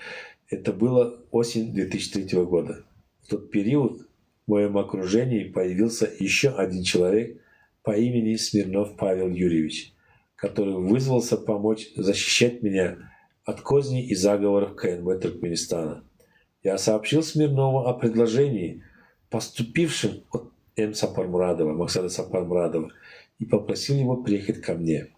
Это было осень 2003 года. В тот период в моем окружении появился еще один человек по имени Смирнов Павел Юрьевич, который вызвался помочь защищать меня от козней и заговоров КНБ Туркменистана. Я сообщил Смирнову о предложении, поступившем от Максата Сапармурадова, и попросил его приехать ко мне.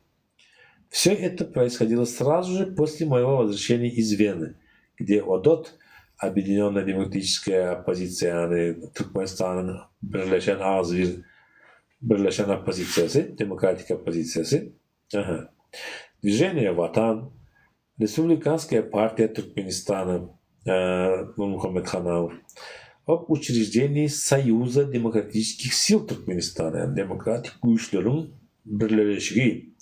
Все это происходило сразу же после моего возвращения из Вены, где ОДОТ, Объединенная демократическая оппозиция Туркменистана, Birleşen оппозициясы, демократика оппозициясы, движение Ватан, Республиканская партия Туркменистана, Мухаммед Ханав, об учреждении Союза демократических сил Туркменистана, демократик güçlerin birleşiği.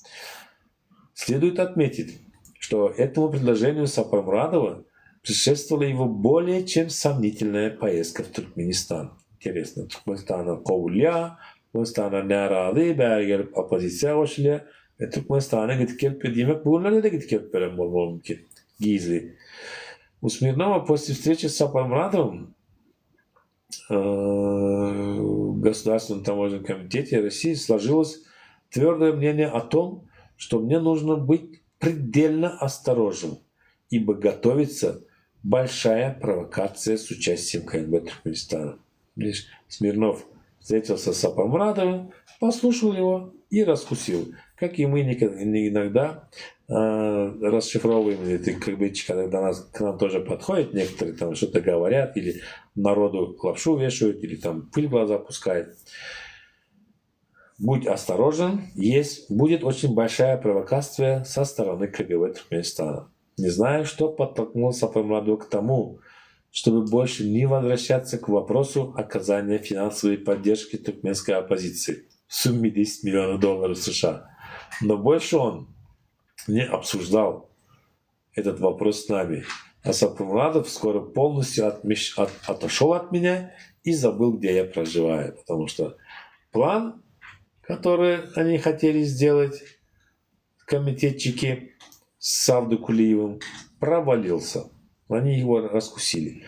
Следует отметить, что этому предложению Сапармурадова предшествовала его более чем сомнительная поездка в Туркменистан. Интересно, Туркменистана Ковля, Turkmenistan'a narazi gelip opozisiya koşuluyor. Turkmenistan'a gidip gelip demek bunlara da gidip gelip veren mümkün. Гизли. У Смирнова после встречи с Сапармурадовым в Государственном таможенном комитете России сложилось твердое мнение о том, что мне нужно быть предельно осторожным, ибо готовится большая провокация с участием КНБ Туркменистана. Видишь, Смирнов встретился с Сапармурадовым, послушал его и раскусил. Как и мы иногда расшифровываем эти кыргызчики, когда к нам тоже подходят, некоторые там что-то говорят, или народу лапшу вешают, или там пыль в глаза пускают. Будь осторожен, будет очень большая провокация со стороны КГБ Туркменистана. Не знаю, что подтолкнуло Сапармурадова к тому, чтобы больше не возвращаться к вопросу оказания финансовой поддержки туркменской оппозиции в сумме 10 миллионов долларов США. Но больше он не обсуждал этот вопрос с нами. А Сапармурадов скоро полностью отошел от меня и забыл, где я проживаю. Потому что план, который они хотели сделать, комитетчики с Савдой Кулиевым, провалился. Они его раскусили.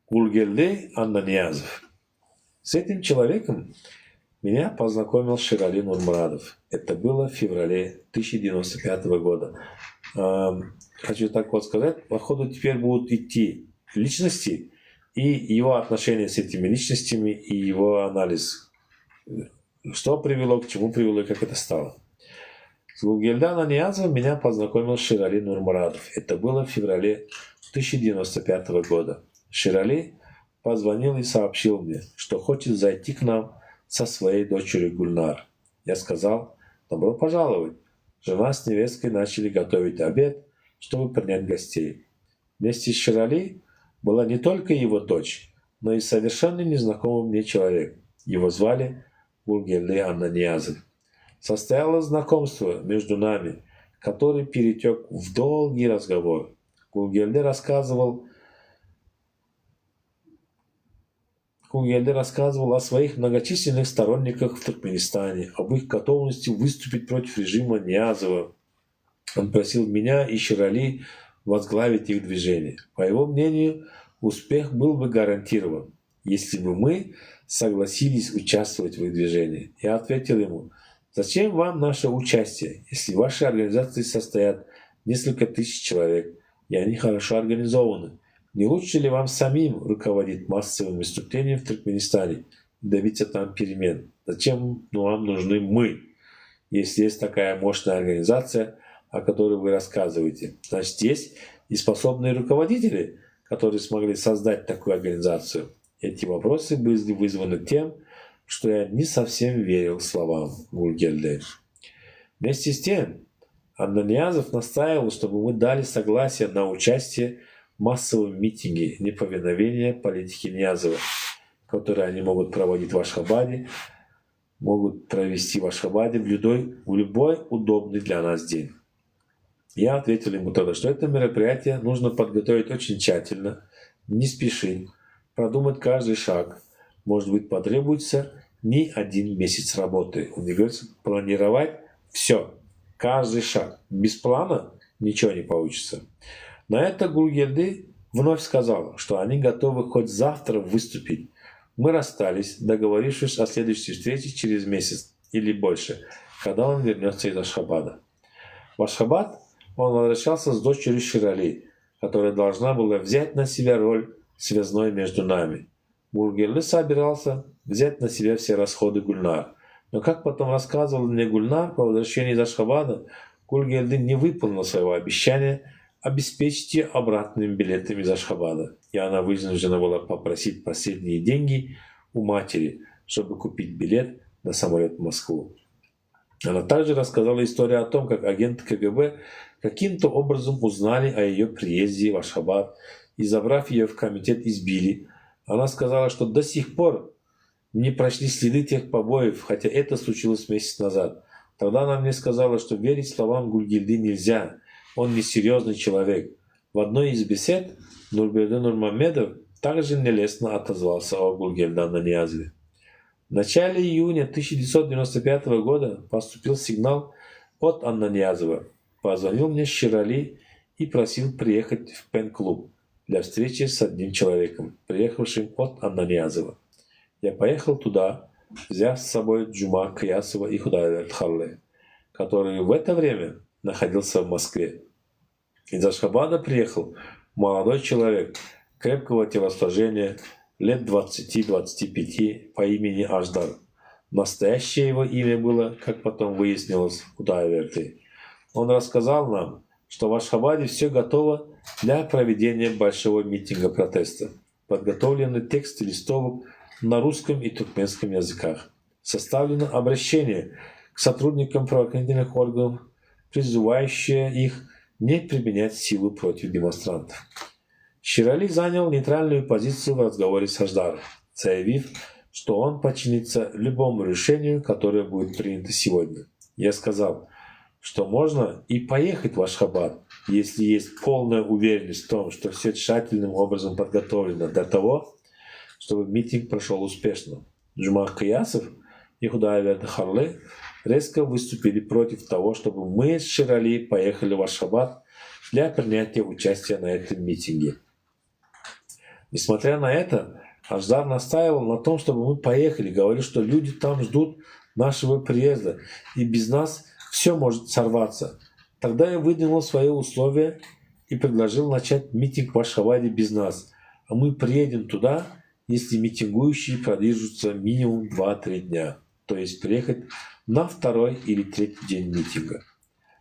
Гулгелды Аннаниязов. С этим человеком меня познакомил Ширали Нурмурадов. Это было в феврале 1095 года. Хочу так вот сказать, походу теперь будут идти личности и его отношения с этими личностями и его анализ. Что привело, к чему привело и как это стало. С Гулгельдана Ниязовым меня познакомил Ширали Нурмурадов. Это было в феврале 1095 года. Ширали позвонил и сообщил мне, что хочет зайти к нам со своей дочерью Гульнар. Я сказал: добро пожаловать. Жена с невесткой начали готовить обед, чтобы принять гостей. Вместе с Ширали была не только его дочь, но и совершенно незнакомый мне человек. Его звали Гулгелды Аннаниязов. Состоялось знакомство между нами, который перетек в долгий разговор. Гулгелды рассказывал о своих многочисленных сторонниках в Туркменистане, об их готовности выступить против режима Ниязова. Он просил меня и Ширали возглавить их движение. По его мнению, успех был бы гарантирован, если бы мы согласились участвовать в их движении. Я ответил ему: зачем вам наше участие, если ваши организации состоят несколько тысяч человек, и они хорошо организованы? Не лучше ли вам самим руководить массовым выступлением в Туркменистане и добиться там перемен? Зачем вам нужны мы, если есть такая мощная организация, о которой вы рассказываете? Значит, есть и способные руководители, которые смогли создать такую организацию. Эти вопросы были вызваны тем, что я не совсем верил словам Гулгелды. Вместе с тем, Аннаниязов настаивал, чтобы мы дали согласие на участие в массовом митинге неповиновения политики Ниязова, который они могут проводить в Ашхабаде могут провести в Ашхабаде в любой удобный для нас день. Я ответил ему тогда, что это мероприятие нужно подготовить очень тщательно, не спешить, продумать каждый шаг. Может быть, потребуется не 1 месяц работы. Он мне говорит, планировать все, каждый шаг. Без плана ничего не получится. На это Гулгерди вновь сказал, что они готовы хоть завтра выступить. Мы расстались, договорившись о следующей встрече через месяц или больше, когда он вернется из Ашхабада. В Ашхабад он возвращался с дочерью Ширали, которая должна была взять на себя роль связной между нами. Гулгерди собирался взять на себя все расходы Гульнар. Но, как потом рассказывал мне Гульнар, по возвращении из Ашхабада, Гулгерди не выполнил своего обещания обеспечить ее обратным билетом из Ашхабада. И она вынуждена была попросить последние деньги у матери, чтобы купить билет на самолет в Москву. Она также рассказала историю о том, как агенты КГБ каким-то образом узнали о ее приезде в Ашхабад и, забрав ее в комитет, избили. Она сказала, что до сих пор не прошли следы тех побоев, хотя это случилось месяц назад. Тогда она мне сказала, что верить словам Гулгерди нельзя. Он несерьезный человек. В одной из бесед Нурберди Нурмамедов также нелестно отозвался о Гулгерди Аннаниязове. В начале июня 1995 года поступил сигнал от Аннаниязова. Позвонил мне Ширали и просил приехать в пен-клуб для встречи с одним человеком, приехавшим от Аннаниязова. Я поехал туда, взяв с собой Джума Каясова и Худайверд Халле, который в это время находился в Москве. Из Ашхабада приехал молодой человек, крепкого телосложения, лет 20-25, по имени Аждар. Настоящее его имя было, как потом выяснилось, Худайверды. Он рассказал нам, что в Ашхабаде все готово для проведения большого митинга протеста. Подготовлены тексты листовок на русском и туркменском языках. Составлено обращение к сотрудникам правоохранительных органов, призывающее их не применять силу против демонстрантов. Ширали занял нейтральную позицию в разговоре с Аждаром, заявив, что он подчинится любому решению, которое будет принято сегодня. Я сказал, что можно и поехать в Ашхабад, если есть полная уверенность в том, что все тщательным образом подготовлено для того, чтобы митинг прошел успешно. Джума Каясов и Худайверд Халле резко выступили против того, чтобы мы с Ширали поехали в Ашхабад для принятия участия на этом митинге. Несмотря на это, Аждар настаивал на том, чтобы мы поехали, говорил, что люди там ждут нашего приезда, и без нас все может сорваться. Тогда я выдвинул свои условия и предложил начать митинг в Ашхабаде без нас, а мы приедем туда, если митингующие продержатся минимум 2-3 дня, то есть приехать на 2-й или 3-й день митинга.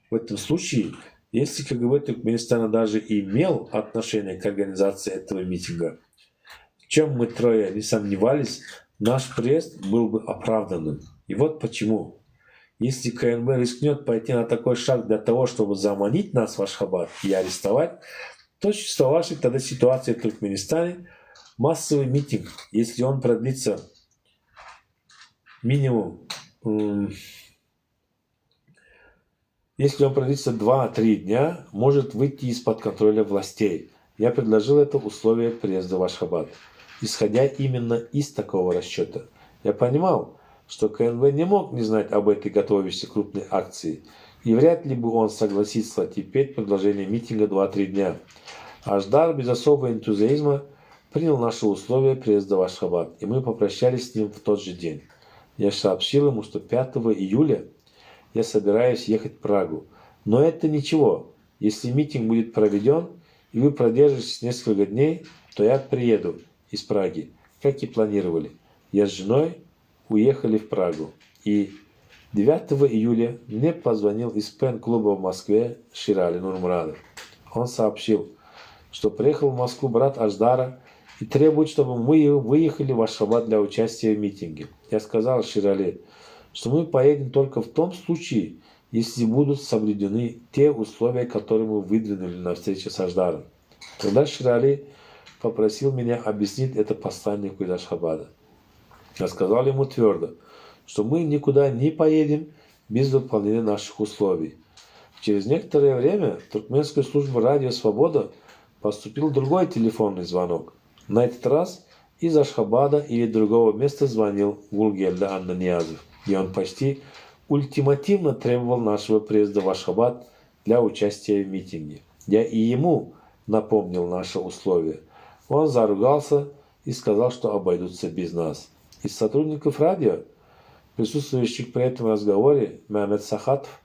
В этом случае, если КГБ Туркменистана даже имел отношение к организации этого митинга, в чем мы трое не сомневались, наш приезд был бы оправданным. И вот почему. Если КНБ рискнет пойти на такой шаг для того, чтобы заманить нас в Ашхабад и арестовать, то существовавшей тогда ситуации в Туркменистане массовый митинг, если он продлится минимум, если он продлится 2-3 дня, может выйти из-под контроля властей. Я предложил это условие приезда в Ашхабад, исходя именно из такого расчета. Я понимал, что КНБ не мог не знать об этой готовящейся крупной акции, и вряд ли бы он согласился терпеть предложение митинга 2-3 дня. Аждар без особого энтузиазма принял наши условия приезда в Ашхабад, и мы попрощались с ним в тот же день. Я сообщил ему, что 5 июля я собираюсь ехать в Прагу. Но это ничего. Если митинг будет проведен, и вы продержитесь несколько дней, то я приеду из Праги, как и планировали. Я с женой уехали в Прагу. И 9 июля мне позвонил из пен-клуба в Москве Ширали Нурмурадов. Он сообщил, что приехал в Москву брат Аждара и требует, чтобы мы выехали в Ашхабад для участия в митинге. Я сказал Ширали, что мы поедем только в том случае, если будут соблюдены те условия, которые мы выдвинули на встрече с Аждаром. Тогда Ширали попросил меня объяснить это посланнику из Ашхабада. Я сказал ему твердо, что мы никуда не поедем без выполнения наших условий. Через некоторое время в туркменской службе «Радио Свобода» поступил другой телефонный звонок. На этот раз из Ашхабада или другого места звонил Гулгелди Аннаньязов, и он почти ультимативно требовал нашего приезда в Ашхабад для участия в митинге. Я и ему напомнил наши условия. Он заругался и сказал, что обойдутся без нас. Из сотрудников радио, присутствующих при этом разговоре, Мехмед Сахатов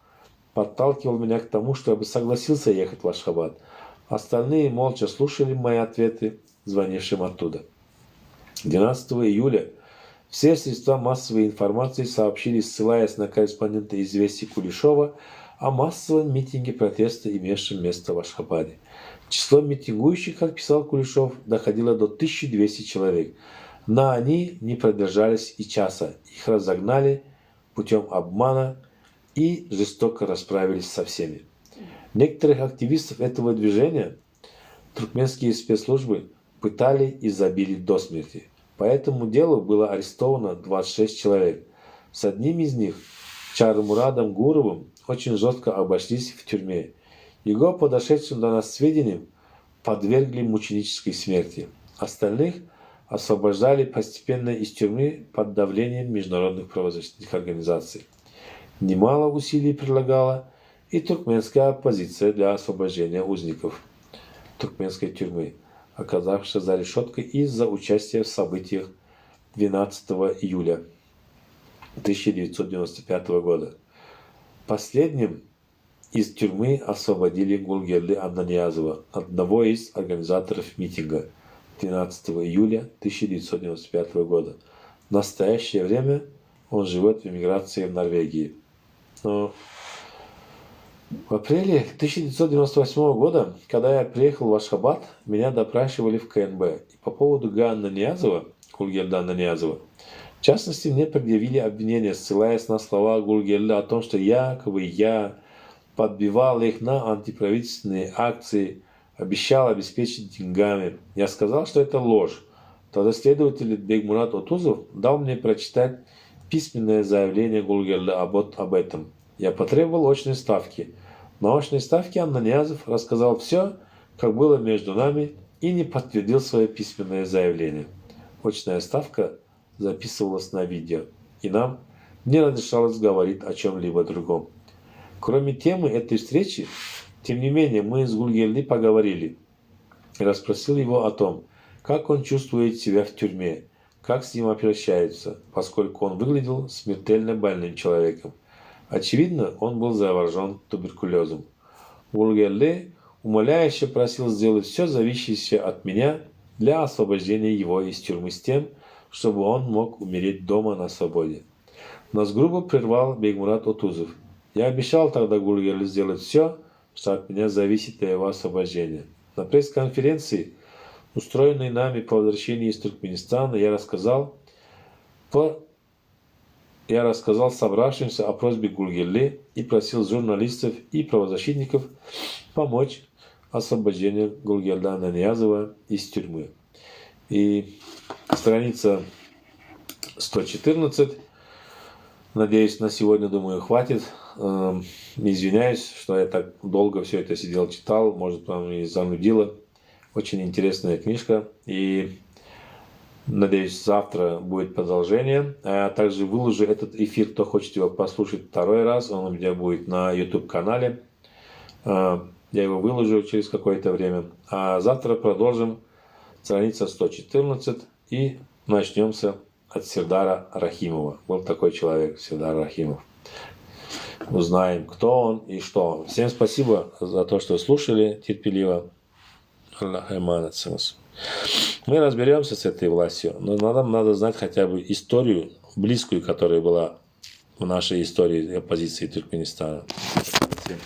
подталкивал меня к тому, чтобы согласился ехать в Ашхабад. Остальные молча слушали мои ответы звонившим оттуда. 12 июля все средства массовой информации сообщили, ссылаясь на корреспондента «Известий» Кулешова, о массовом митинге протеста, имевшем место в Ашхабаде. Число митингующих, как писал Кулешов, доходило до 1200 человек. Но они не продержались и часа. Их разогнали путем обмана и жестоко расправились со всеми. Некоторых активистов этого движения туркменские спецслужбы пытали и забили до смерти. По этому делу было арестовано 26 человек. С одним из них, Чармурадом Гуровым, очень жестко обошлись в тюрьме. Его подошедшим до нас сведениям подвергли мученической смерти. Остальных освобождали постепенно из тюрьмы под давлением международных правозащитных организаций. Немало усилий прилагала и туркменская оппозиция для освобождения узников туркменской тюрьмы, оказавшихся за решеткой из-за участия в событиях 12 июля 1995 года. Последним из тюрьмы освободили Гулгелди Аннаньязова, одного из организаторов митинга 12 июля 1995 года. В настоящее время он живет в эмиграции в Норвегии. Но в апреле 1998 года, когда я приехал в Ашхабад, меня допрашивали в КНБ. И по поводу Гулгелди Аннаньязова, в частности, мне предъявили обвинение, ссылаясь на слова Гулгелди о том, что якобы я подбивал их на антиправительственные акции, обещал обеспечить деньгами. Я сказал, что это ложь. Тогда следователь Бегмурат Отузов дал мне прочитать письменное заявление Гулгелди об этом. Я потребовал очной ставки. На очной ставке Аннаньязов рассказал все, как было между нами, и не подтвердил свое письменное заявление. Очная ставка записывалась на видео, и нам не разрешалось говорить о чем-либо другом. Кроме темы этой встречи, тем не менее, мы с Гулгелди поговорили. Я расспросил его о том, как он чувствует себя в тюрьме, как с ним обращаются, поскольку он выглядел смертельно больным человеком. Очевидно, он был заражен туберкулезом. Гулгелди умоляюще просил сделать все зависящее от меня для освобождения его из тюрьмы с тем, чтобы он мог умереть дома на свободе. Нас грубо прервал Бегмурат Отузов. Я обещал тогда Гулгелди сделать все, что от меня зависит до его освобождения. На пресс-конференции, устроенной нами по возвращении из Туркменистана, я рассказал собравшимся о просьбе Гулгелди и просил журналистов и правозащитников помочь освобождению Гулгелди Аннаньязова из тюрьмы. И страница 114. Надеюсь, на сегодня, думаю, хватит. Извиняюсь, что я так долго все это сидел, читал. Может, вам и занудило. Очень интересная книжка. И надеюсь, завтра будет продолжение. А также выложу этот эфир, кто хочет его послушать второй раз. Он у меня будет на YouTube-канале. Я его выложу через какое-то время. А завтра продолжим. Страница 114. И начнемся от Сердара Рахимова. Был такой человек, Сердар Рахимов. Узнаем, кто он и что он. Всем спасибо за то, что слушали терпеливо. Мы разберемся с этой властью, но нам надо знать хотя бы историю, близкую, которая была в нашей истории оппозиции Туркменистана. Всем